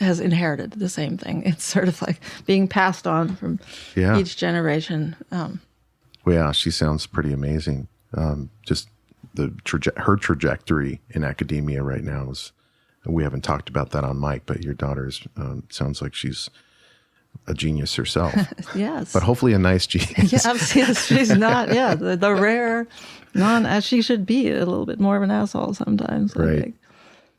has inherited the same thing. It's sort of like being passed on from each generation. Well, yeah, she sounds pretty amazing. Just her trajectory in academia right now is, we haven't talked about that on mic, but your daughter's sounds like she's a genius herself. Yes. But hopefully a nice genius. Yeah, she's not, the rare, as she should be, a little bit more of an asshole sometimes. Right. I think.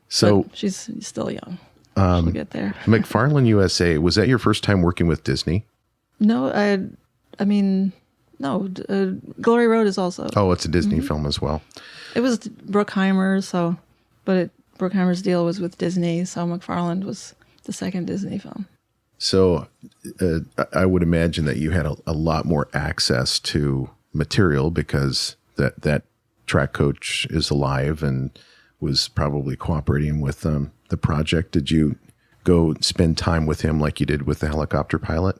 So but she's still young. She'll get there. McFarland USA, was that your first time working with Disney? No, Glory Road is also. Oh, it's a Disney film as well. It was Bruckheimer, Bruckheimer's deal was with Disney, so McFarland was the second Disney film. So I would imagine that you had a lot more access to material because that track coach is alive and was probably cooperating with the project. Did you go spend time with him like you did with the helicopter pilot?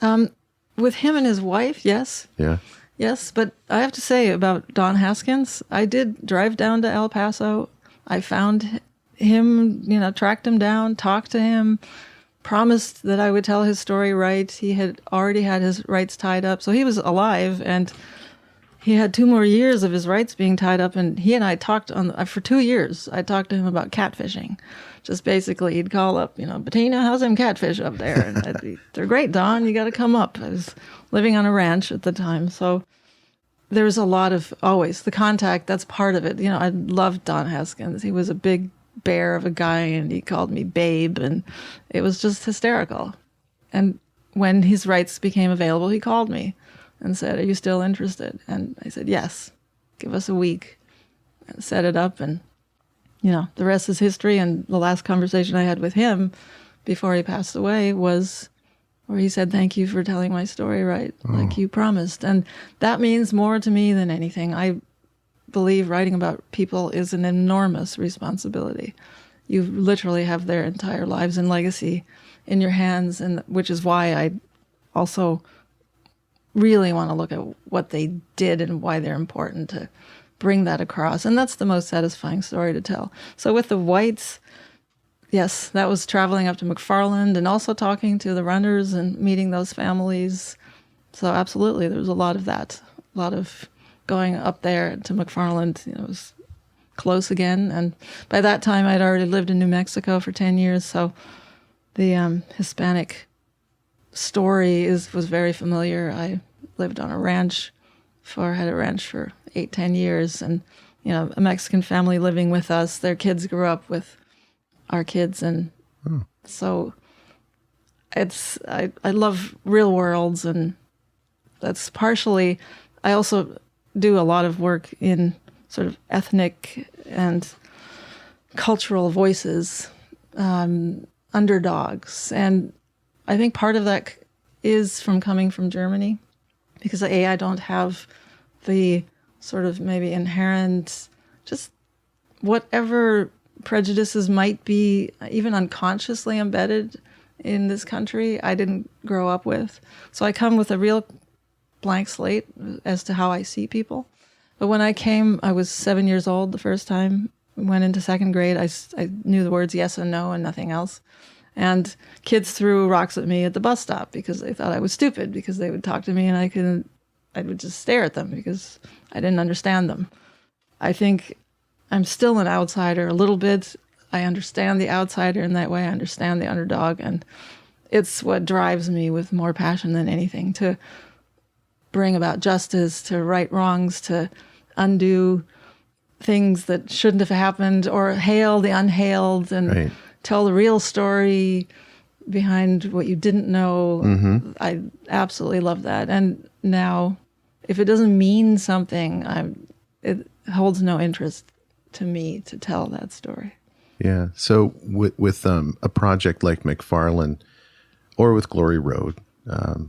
With him and his wife, yes. Yeah. Yes, but I have to say about Don Haskins, I did drive down to El Paso. I found him, tracked him down, talked to him, promised that I would tell his story right. He had already had his rights tied up, so he was alive, and he had 2 more years of his rights being tied up, and he and I talked for 2 years. I talked to him about catfishing. Just basically, he'd call up, Bettina, how's them catfish up there? And I'd be, they're great, Don, you got to come up. I was living on a ranch at the time, so there was a lot of, always, the contact, that's part of it. I loved Don Haskins. He was a big bear of a guy, and he called me babe, and it was just hysterical. And when his rights became available, he called me and said, are you still interested? And I said, yes, give us a week. And set it up, and the rest is history. And the last conversation I had with him before he passed away was where he said, thank you for telling my story right, like you promised. And that means more to me than anything. I believe writing about people is an enormous responsibility. You literally have their entire lives and legacy in your hands, and which is why I also really want to look at what they did and why they're important to bring that across. And that's the most satisfying story to tell. So with the Whites, yes, that was traveling up to McFarland and also talking to the runners and meeting those families. So absolutely, there was a lot of that, a lot of going up there to McFarland. It was close again. And by that time, I'd already lived in New Mexico for 10 years. So the Hispanic story was very familiar. I lived on a ranch had a ranch for 8-10 years, and a Mexican family living with us. Their kids grew up with our kids, and so I love real worlds, and that's partially. I also do a lot of work in sort of ethnic and cultural voices, underdogs, and I think part of that is from coming from Germany, because I don't have the sort of maybe inherent, just whatever prejudices might be even unconsciously embedded in this country, I didn't grow up with. So I come with a real blank slate as to how I see people. But when I came, I was 7 years old the first time. Went into second grade. I knew the words yes and no and nothing else. And kids threw rocks at me at the bus stop because they thought I was stupid, because they would talk to me and I would just stare at them because I didn't understand them. I think I'm still an outsider a little bit. I understand the outsider in that way. I understand the underdog. And it's what drives me with more passion than anything, to bring about justice, to right wrongs, to undo things that shouldn't have happened, or hail the unhailed, and tell the real story behind what you didn't know. Mm-hmm. I absolutely love that. And now, if it doesn't mean something, it holds no interest to me to tell that story. Yeah. So with a project like McFarland or with Glory Road,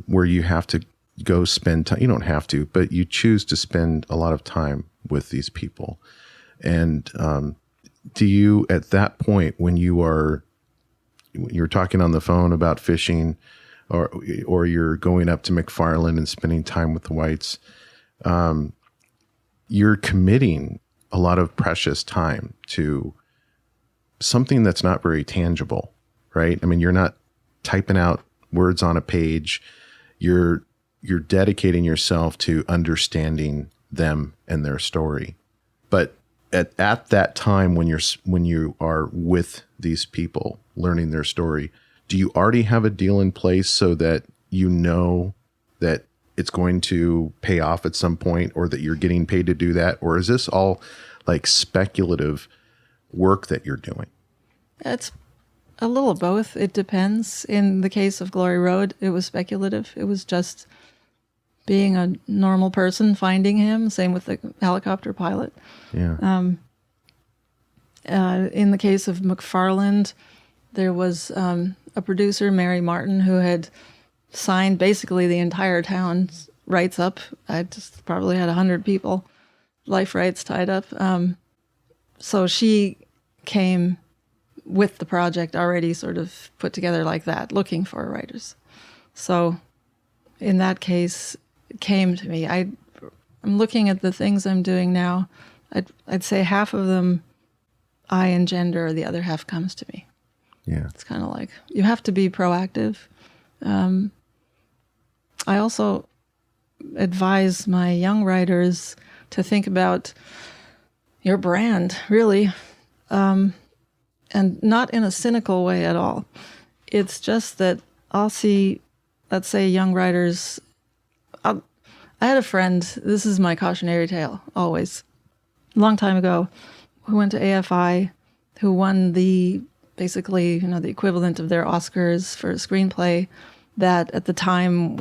where you have to go spend time, you don't have to, but you choose to spend a lot of time with these people. And do you, at that point, when you're talking on the phone about fishing, or you're going up to McFarland and spending time with the Whites, you're committing a lot of precious time to something that's not very tangible, right? I mean, you're not typing out words on a page. You're dedicating yourself to understanding them and their story. But at that time when you are with these people learning their story, do you already have a deal in place so that you know that it's going to pay off at some point, or that you're getting paid to do that? Or is this all like speculative work that you're doing? It's a little of both. It depends. In the case of Glory Road, it was speculative. It was just being a normal person finding him. Same with the helicopter pilot. Yeah. In the case of McFarland, there was a producer, Mary Martin, who had signed basically the entire town's rights up. I just probably had 100 people, life rights tied up. So she came with the project already sort of put together like that, looking for writers. So in that case, it came to me. I'm looking at the things I'm doing now. I'd say half of them I engender, the other half comes to me. Yeah. It's kind of like, you have to be proactive. I also advise my young writers to think about your brand, really, and not in a cynical way at all. It's just that I'll see, let's say, young writers. I had a friend, this is my cautionary tale, always, a long time ago, who went to AFI, who won basically, the equivalent of their Oscars for a screenplay that at the time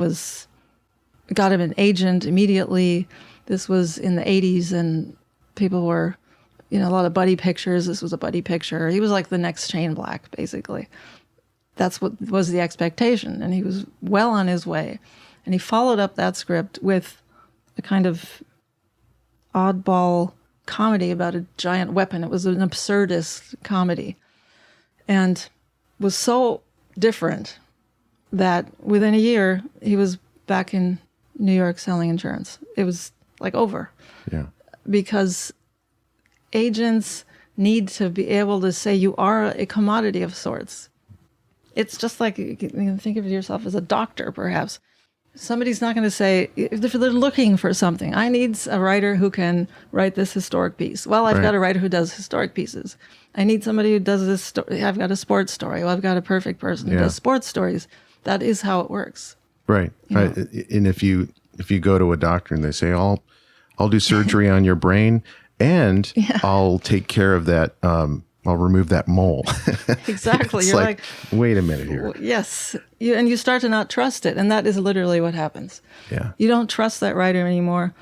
got him an agent immediately. This was in the 80s, and people were, a lot of buddy pictures. This was a buddy picture. He was like the next Shane Black, basically. That's what was the expectation, and he was well on his way. And he followed up that script with a kind of oddball comedy about a giant weapon. It was an absurdist comedy, and was so different that within a year he was back in New York selling insurance. It was like over. Yeah. Because agents need to be able to say you are a commodity of sorts. It's just like, you can think of yourself as a doctor, perhaps. Somebody's not going to say, if they're looking for something, I need a writer who can write this historic piece. Well, I've got a writer who does historic pieces. I need somebody who does this story. I've got a sports story. Well, I've got a perfect person who does sports stories. That is how it works. Right. Right. And if you go to a doctor and they say, I'll do surgery on your brain, and I'll take care of that, I'll remove that mole. Exactly. You're like, wait a minute here. Yes. And you start to not trust it. And that is literally what happens. Yeah. You don't trust that writer anymore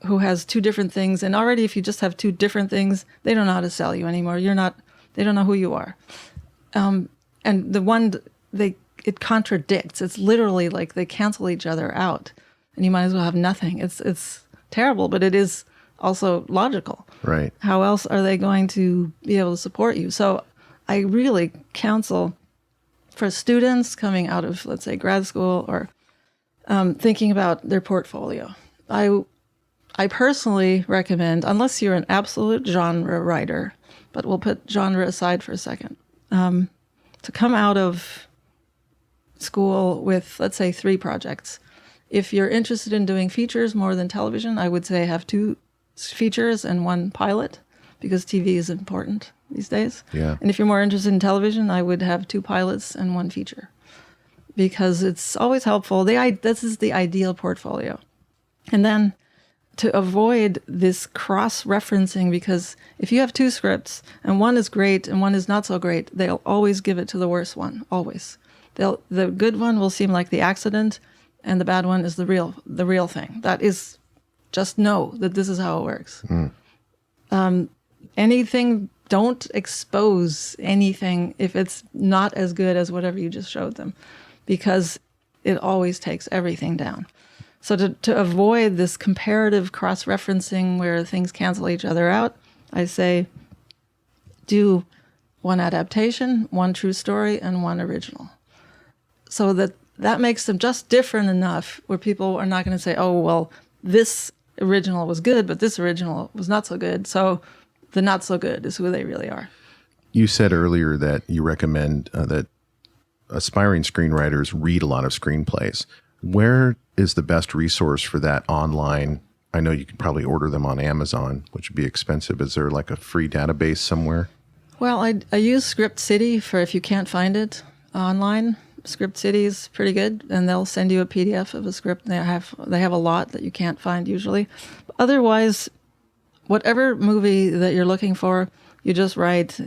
who has two different things. And already if you just have two different things, they don't know how to sell you anymore. They don't know who you are. And the one, it contradicts. It's literally like they cancel each other out. And you might as well have nothing. It's terrible, but it is also logical. Right. How else are they going to be able to support you? So I really counsel for students coming out of, let's say, grad school or thinking about their portfolio. I personally recommend, unless you're an absolute genre writer, but we'll put genre aside for a second, to come out of school with, let's say, 3 projects. If you're interested in doing features more than television, I would say have 2 features and 1 pilot, because TV is important these days. Yeah. And if you're more interested in television, I would have 2 pilots and 1 feature, because it's always helpful. This is the ideal portfolio. And then to avoid this cross-referencing, because if you have 2 scripts and one is great and one is not so great, they'll always give it to the worst one, always. The good one will seem like the accident, and the bad one is the real thing. That is, just know that this is how it works. Don't expose anything if it's not as good as whatever you just showed them, because it always takes everything down. So to avoid this comparative cross-referencing where things cancel each other out, I say do 1 adaptation, 1 true story, and 1 original. So that makes them just different enough where people are not going to say, oh, well, this original was good, but this original was not so good. So the not so good is who they really are. You said earlier that you recommend that aspiring screenwriters read a lot of screenplays. Where is the best resource for that online? I know you could probably order them on Amazon, which would be expensive. Is there like a free database somewhere? Well, I use Script City for if you can't find it online. Script City is pretty good, and they'll send you a PDF of a script. They have a lot that you can't find usually. Otherwise, whatever movie that you're looking for, you just write,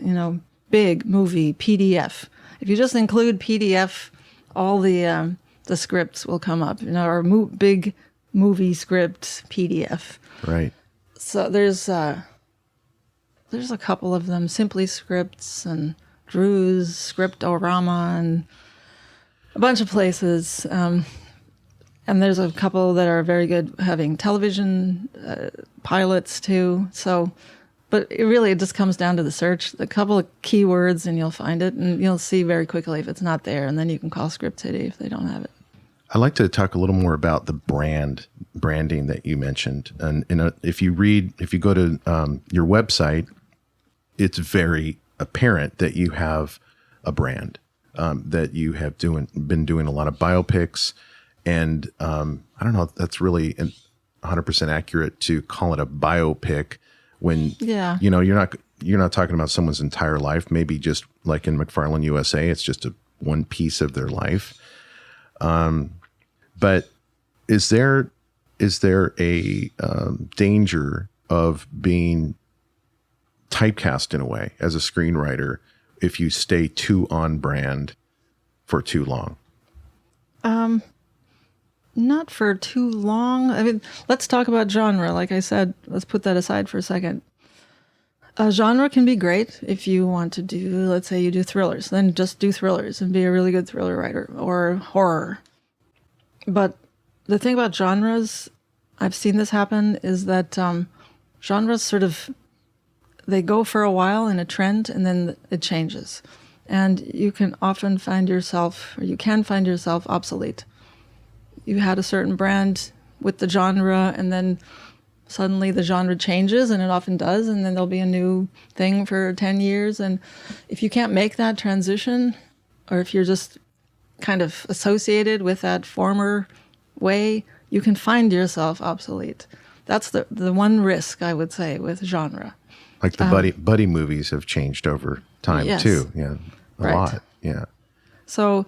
big movie PDF. If you just include PDF, all the scripts will come up, or big movie script PDF. Right. So there's a couple of them, Simply Scripts and Drew's Scriptorama and a bunch of places. And there's a couple that are very good having television pilots too. So, but it just comes down to the search, a couple of keywords, and you'll find it, and you'll see very quickly if it's not there, and then you can call Script City if they don't have it. I'd like to talk a little more about the branding that you mentioned. And if you go to your website, it's very apparent that you have a brand, that you have been doing a lot of biopics. And I don't know if that's really 100% accurate to call it a biopic when, you're not talking about someone's entire life. Maybe just like in McFarland USA, it's just one piece of their life. But is there a danger of being typecast in a way as a screenwriter if you stay too on brand for too long? Not for too long. I mean, let's talk about genre. Like I said, let's put that aside for a second. Genre can be great if you want to do, let's say you do thrillers, then just do thrillers and be a really good thriller writer, or horror. But the thing about genres, I've seen this happen, is that genres they go for a while in a trend and then it changes. And you can find yourself obsolete. You had a certain brand with the genre, and then suddenly the genre changes, and it often does, and then there'll be a new thing for 10 years. And if you can't make that transition, or if you're just kind of associated with that former way, you can find yourself obsolete. That's the one risk, I would say, with genre. Like the buddy movies have changed over time, yes, too. Yeah, a lot. Yeah. So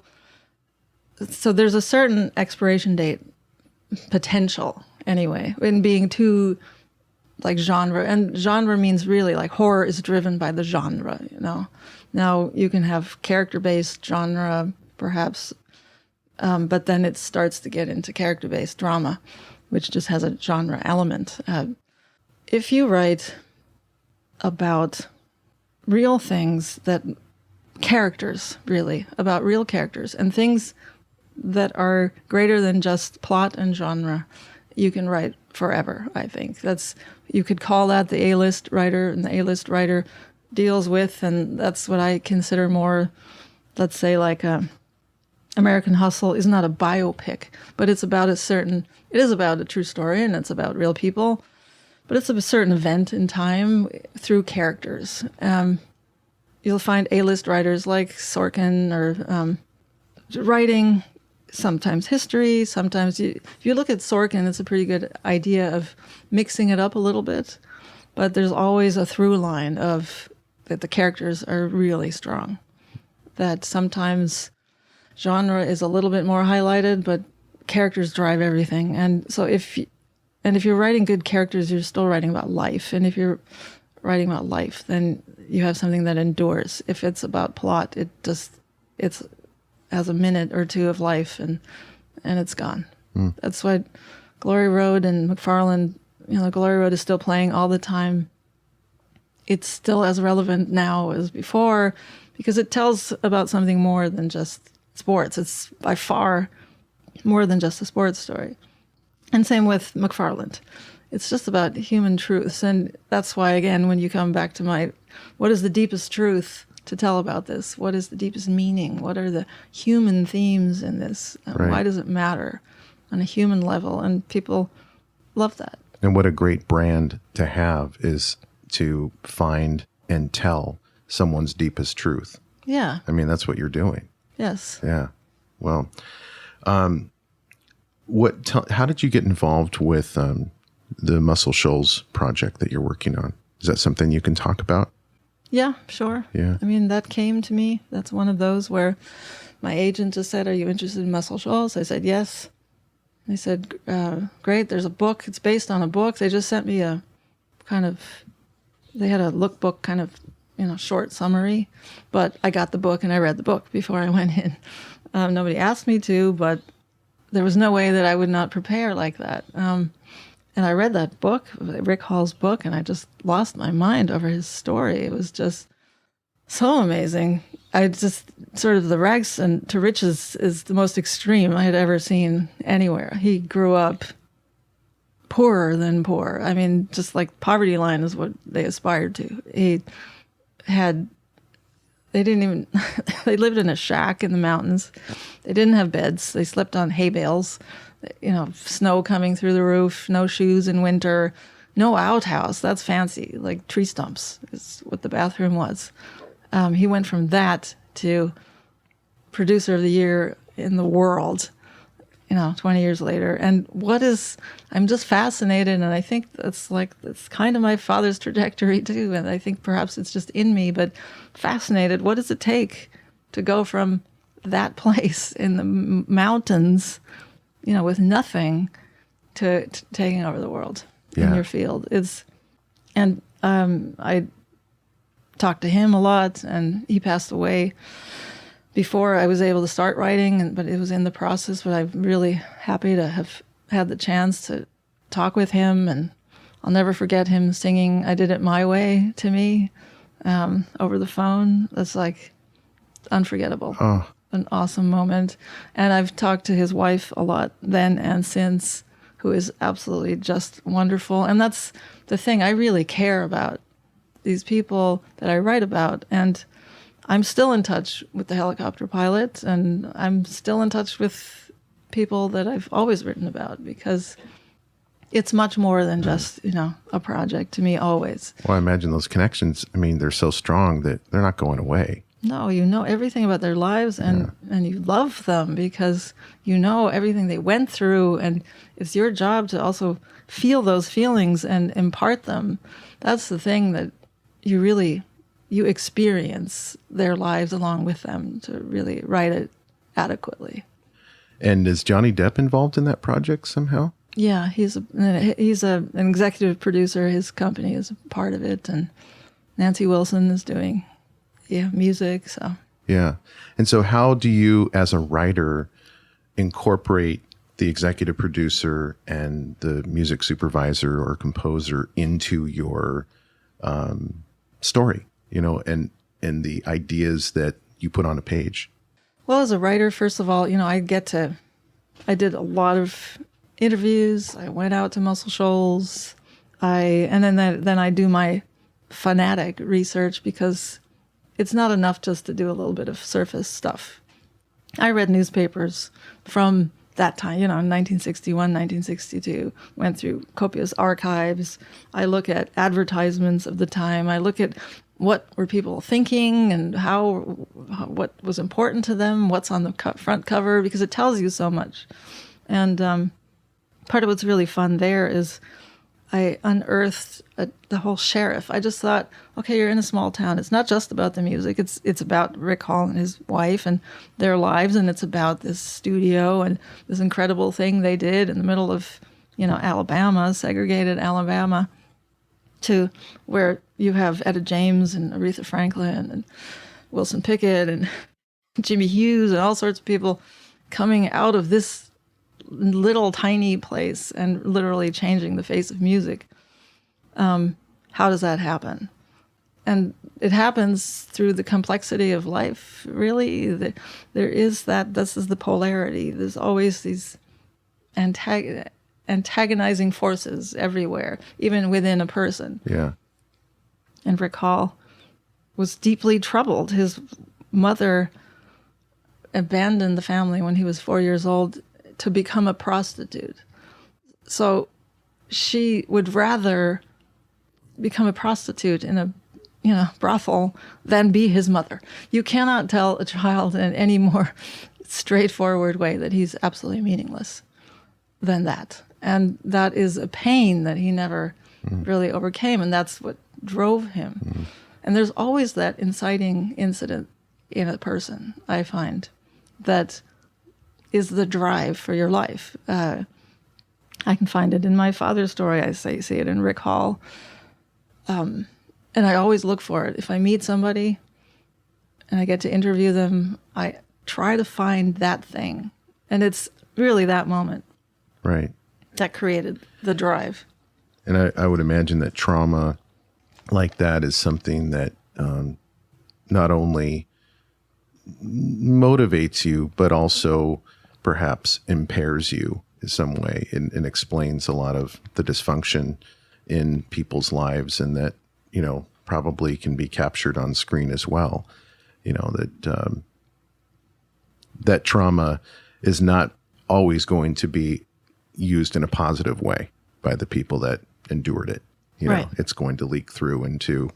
there's a certain expiration date potential, anyway, in being too like genre. And genre means really like horror is driven by the genre, Now you can have character-based genre, perhaps, but then it starts to get into character-based drama, which just has a genre element. If you write about real things, about real characters and things that are greater than just plot and genre, you can write forever, I think. You could call that the A-list writer, and the A-list writer deals with, and that's what I consider more, let's say, like American Hustle is not a biopic, but it is about a true story, and it's about real people, but it's a certain event in time through characters. You'll find A-list writers like Sorkin or writing sometimes history, sometimes if you look at Sorkin, it's a pretty good idea of mixing it up a little bit, but there's always a through line of that the characters are really strong, that sometimes genre is a little bit more highlighted, but characters drive everything. And so if you're writing good characters, you're still writing about life. And if you're writing about life, then you have something that endures. If it's about plot, it's has a minute or two of life and it's gone. That's why Glory Road and McFarland, Glory Road is still playing all the time. It's still as relevant now as before because it tells about something more than just sports. It's by far more than just a sports story. And same with McFarland. It's just about human truths. And that's why, again, when you come back to what is the deepest truth to tell about this? What is the deepest meaning? What are the human themes in this? Right. Why does it matter on a human level? And people love that. And what a great brand to have is to find and tell someone's deepest truth. Yeah. I mean, that's what you're doing. Yes. Yeah. Well, how did you get involved with the Muscle Shoals project that you're working on? Is that something you can talk about? Yeah, sure. Yeah. I mean, that came to me. That's one of those where my agent just said, "Are you interested in Muscle Shoals?" I said, "Yes." They said, "Great, there's a book. It's based on a book." They just sent me they had a lookbook kind of, short summary. But I got the book and I read the book before I went in. Nobody asked me to, but there was no way that I would not prepare like that. And I read that book, Rick Hall's book, and I just lost my mind over his story. It was just so amazing. I just sort of the rags and to riches is the most extreme I had ever seen anywhere. He grew up poorer than poor. I mean, just like poverty line is what they aspired to. They lived in a shack in the mountains. They didn't have beds. They slept on hay bales. Snow coming through the roof, no shoes in winter, no outhouse. That's fancy, like tree stumps is what the bathroom was. He went from that to producer of the year in the world, 20 years later. And I'm just fascinated, and I think that's kind of my father's trajectory too. And I think perhaps it's just in me, but fascinated. What does it take to go from that place in the mountains, with nothing, to taking over the world in your field? I talked to him a lot, and he passed away before I was able to start writing, but it was in the process. But I'm really happy to have had the chance to talk with him, and I'll never forget him singing "I Did It My Way" to me over the phone. That's like unforgettable. Oh. An awesome moment. And I've talked to his wife a lot then and since, who is absolutely just wonderful. And that's the thing. I really care about these people that I write about. And I'm still in touch with the helicopter pilot, and I'm still in touch with people that I've always written about, because it's much more than just, a project to me always. Well, I imagine those connections, they're so strong that they're not going away. No, you know everything about their lives, and you love them because you know everything they went through, and it's your job to also feel those feelings and impart them. That's the thing, that you experience their lives along with them to really write it adequately. And is Johnny Depp involved in that project somehow? Yeah, he's an executive producer. His company is a part of it, and Nancy Wilson is doing music. So yeah. And so how do you, as a writer, incorporate the executive producer and the music supervisor or composer into your story, and the ideas that you put on a page? Well, as a writer, first of all, I did a lot of interviews. I went out to Muscle Shoals. And then I do my fanatic research, because it's not enough just to do a little bit of surface stuff. I read newspapers from that time, 1961, 1962, went through copious archives. I look at advertisements of the time. I look at what were people thinking and what was important to them, what's on the front cover, because it tells you so much. And part of what's really fun there is I unearthed the whole sheriff. I just thought, okay, you're in a small town. It's not just about the music. It's about Rick Hall and his wife and their lives, and it's about this studio and this incredible thing they did in the middle of, Alabama, segregated Alabama, to where you have Etta James and Aretha Franklin and Wilson Pickett and Jimmy Hughes and all sorts of people coming out of this little tiny place and literally changing the face of music. How does that happen? And it happens through the complexity of life, really. There is this is the polarity. There's always these antagonizing forces everywhere, even within a person. Yeah. And Rick Hall was deeply troubled. His mother abandoned the family when he was 4 years old to become a prostitute. So she would rather become a prostitute in a brothel than be his mother. You cannot tell a child in any more straightforward way that he's absolutely meaningless than that. And that is a pain that he never really overcame, and that's what drove him. And there's always that inciting incident in a person, I find, that is the drive for your life. I can find it in my father's story. I see it in Rick Hall. And I always look for it. If I meet somebody and I get to interview them, I try to find that thing. And it's really that moment. Right. That created the drive. And I would imagine that trauma like that is something that not only motivates you, but also perhaps impairs you in some way and explains a lot of the dysfunction in people's lives, and that, probably can be captured on screen as well. That trauma is not always going to be used in a positive way by the people that endured it. Right. It's going to leak through into,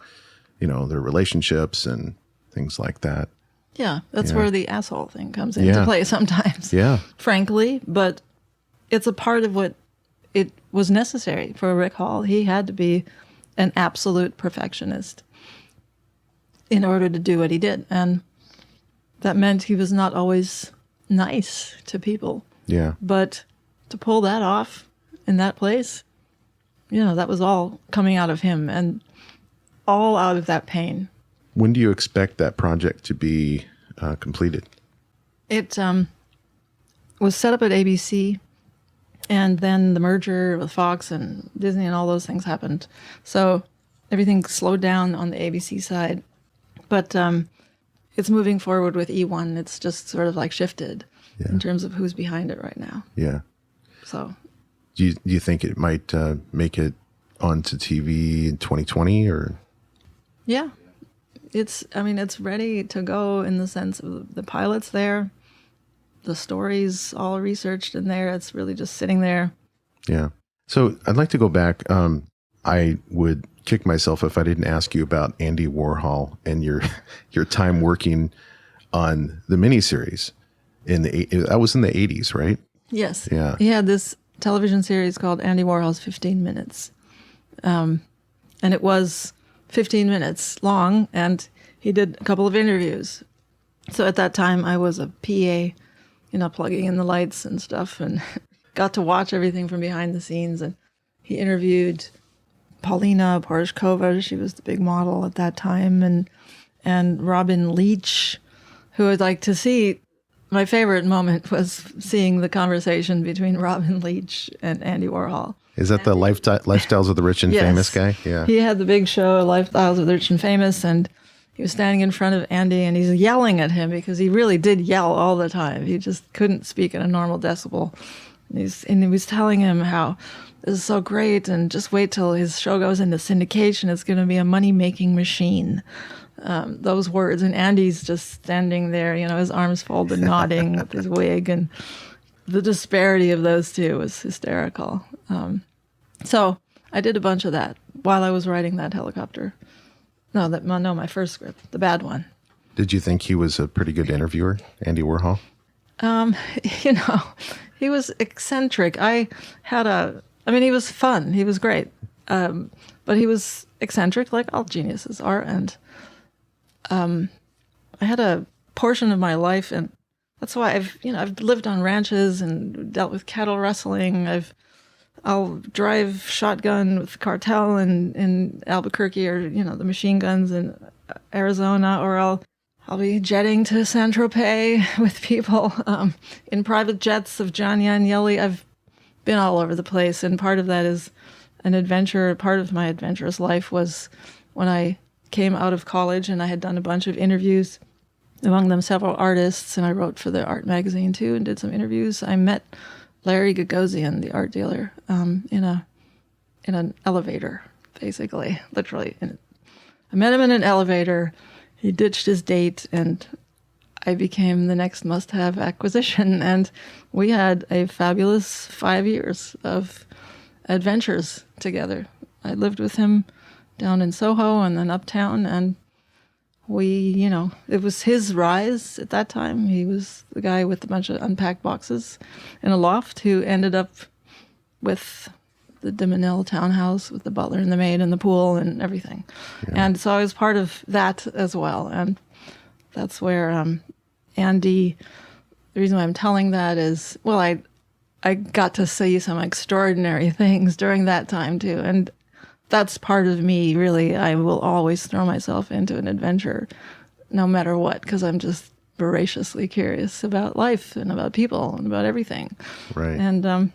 their relationships and things like that. Yeah, that's where the asshole thing comes into play sometimes. Yeah. Frankly, but it's a part of what it was necessary for Rick Hall. He had to be an absolute perfectionist in order to do what he did. And that meant he was not always nice to people. Yeah. But to pull that off in that place, that was all coming out of him and all out of that pain. When do you expect that project to be completed? It was set up at ABC, and then the merger with Fox and Disney and all those things happened. So everything slowed down on the ABC side. But it's moving forward with E1. It's just sort of like shifted in terms of who's behind it right now. Yeah. So do you think it might make it onto TV in 2020 or? Yeah. It's ready to go in the sense of the pilot's there. The story's all researched in there. It's really just sitting there. Yeah. So I'd like to go back. I would kick myself if I didn't ask you about Andy Warhol and your time working on the miniseries that was in the 80s, right? Yes. Yeah. He had this television series called Andy Warhol's 15 Minutes. And it was 15 minutes long, and he did a couple of interviews. So at that time, I was a PA, plugging in the lights and stuff, and got to watch everything from behind the scenes. And he interviewed Paulina Poroshkova. She was the big model at that time, and Robin Leach, who I'd like to see. My favorite moment was seeing the conversation between Robin Leach and Andy Warhol. Is that the Lifestyles of the Rich and Famous guy? Yeah. He had the big show, Lifestyles of the Rich and Famous, and he was standing in front of Andy, and he's yelling at him because he really did yell all the time. He just couldn't speak in a normal decibel. And he was telling him how this is so great, and just wait till his show goes into syndication. It's going to be a money-making machine. Those words. And Andy's just standing there, his arms folded, nodding with his wig, and the disparity of those two was hysterical. So I did a bunch of that while I was writing that helicopter. My first script, the bad one. Did you think he was a pretty good interviewer, Andy Warhol? He was eccentric. He was fun. He was great. But he was eccentric, like all geniuses are. And I had a portion of my life, and that's why I've lived on ranches and dealt with cattle rustling. I'll drive shotgun with the cartel in Albuquerque, or the machine guns in Arizona, or I'll be jetting to Saint-Tropez with people in private jets of John Yannelli. I've been all over the place, and part of that is an adventure. Part of my adventurous life was when I came out of college, and I had done a bunch of interviews, among them several artists, and I wrote for the art magazine too and did some interviews. I met Larry Gagosian, the art dealer, in an elevator, basically, literally. I met him in an elevator. He ditched his date, and I became the next must-have acquisition. And we had a fabulous 5 years of adventures together. I lived with him down in Soho and then uptown. And it was his rise at that time. He was the guy with a bunch of unpacked boxes in a loft who ended up with the de Menil townhouse with the butler and the maid and the pool and everything. Yeah. And so I was part of that as well. And that's where Andy, the reason why I'm telling that is, well, I got to see some extraordinary things during that time too. And that's part of me, really. I will always throw myself into an adventure no matter what, because I'm just voraciously curious about life and about people and about everything. Right. And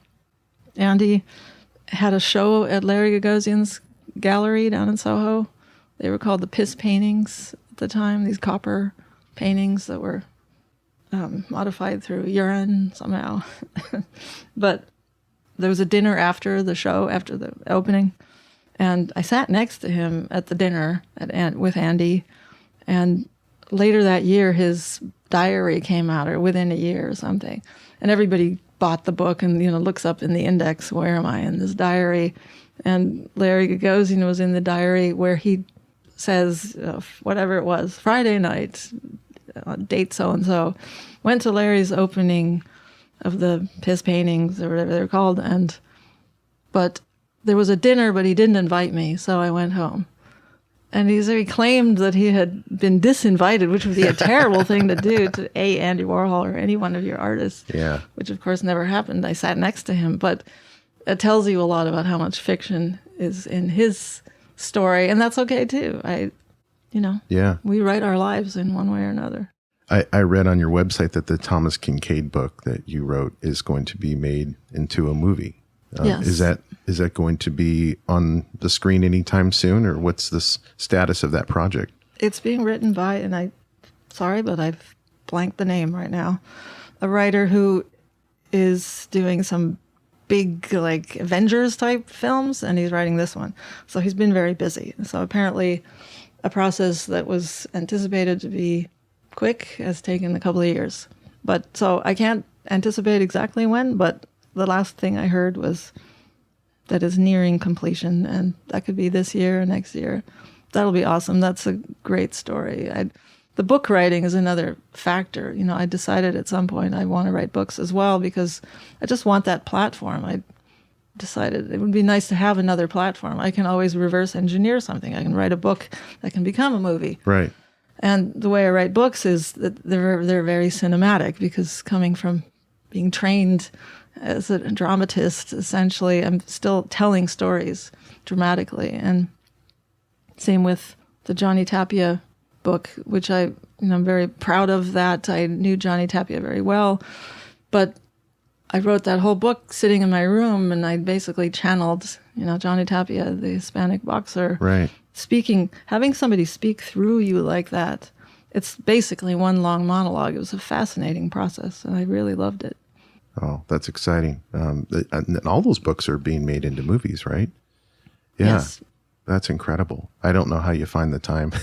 Andy had a show at Larry Gagosian's gallery down in Soho. They were called the Piss Paintings at the time, these copper paintings that were modified through urine somehow. But there was a dinner after the show, after the opening, and I sat next to him at the dinner with Andy. And later that year, his diary came out, or within a year or something. And everybody bought the book and, looks up in the index, where am I in this diary? And Larry Gagosian was in the diary where he says, whatever it was, Friday night, date so-and-so, went to Larry's opening of the Piss Paintings, or whatever they're called. But there was a dinner, but he didn't invite me, so I went home. And he claimed that he had been disinvited, which would be a terrible thing to do to Andy Warhol or any one of your artists. Yeah. Which of course never happened. I sat next to him, but it tells you a lot about how much fiction is in his story, and that's okay too. Yeah. We write our lives in one way or another. I read on your website that the Thomas Kinkade book that you wrote is going to be made into a movie. Yes. Is that going to be on the screen anytime soon, or what's the status of that project? It's being written by, and but I've blanked the name right now, a writer who is doing some big, like, Avengers type films, and he's writing this one. So he's been very busy. So apparently a process that was anticipated to be quick has taken a couple of years. But so I can't anticipate exactly when, but the last thing I heard was that is nearing completion, and that could be this year or next year. That'll be awesome. That's a great story. The book writing is another factor. I decided at some point I want to write books as well, because I just want that platform. I decided it would be nice to have another platform. I can always reverse engineer something. I can write a book that can become a movie. Right. And the way I write books is that they're very cinematic, because coming from being trained as a dramatist, essentially, I'm still telling stories dramatically. And same with the Johnny Tapia book, which I'm very proud of that. I knew Johnny Tapia very well, but I wrote that whole book sitting in my room, and I basically channeled, Johnny Tapia, the Hispanic boxer, right, speaking, having somebody speak through you like that. It's basically one long monologue. It was a fascinating process, and I really loved it. Oh, that's exciting. And all those books are being made into movies, right? Yeah. Yes. That's incredible. I don't know how you find the time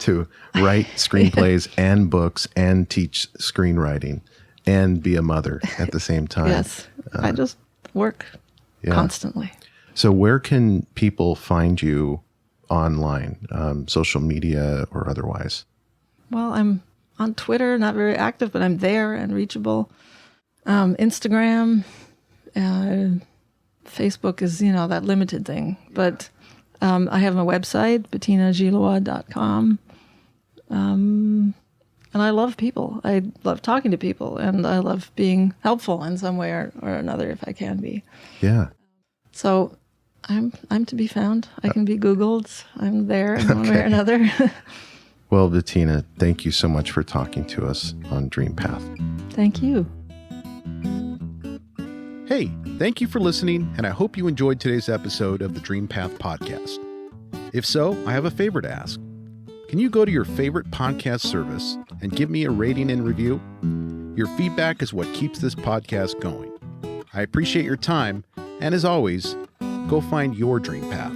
to write screenplays and books and teach screenwriting and be a mother at the same time. Yes. I just work constantly. So where can people find you online, social media or otherwise? Well, I'm on Twitter, not very active, but I'm there and reachable. Instagram, Facebook is, that limited thing. But I have my website, bettinagilois.com. And I love people. I love talking to people, and I love being helpful in some way or another if I can be. Yeah. So I'm to be found. I can be Googled. I'm there in one way or another. Well, Bettina, thank you so much for talking to us on Dreampath. Thank you. Hey, thank you for listening, and I hope you enjoyed today's episode of the Dreampath podcast. If so, I have a favor to ask. Can you go to your favorite podcast service and give me a rating and review? Your feedback is what keeps this podcast going. I appreciate your time, and as always, go find your dream path.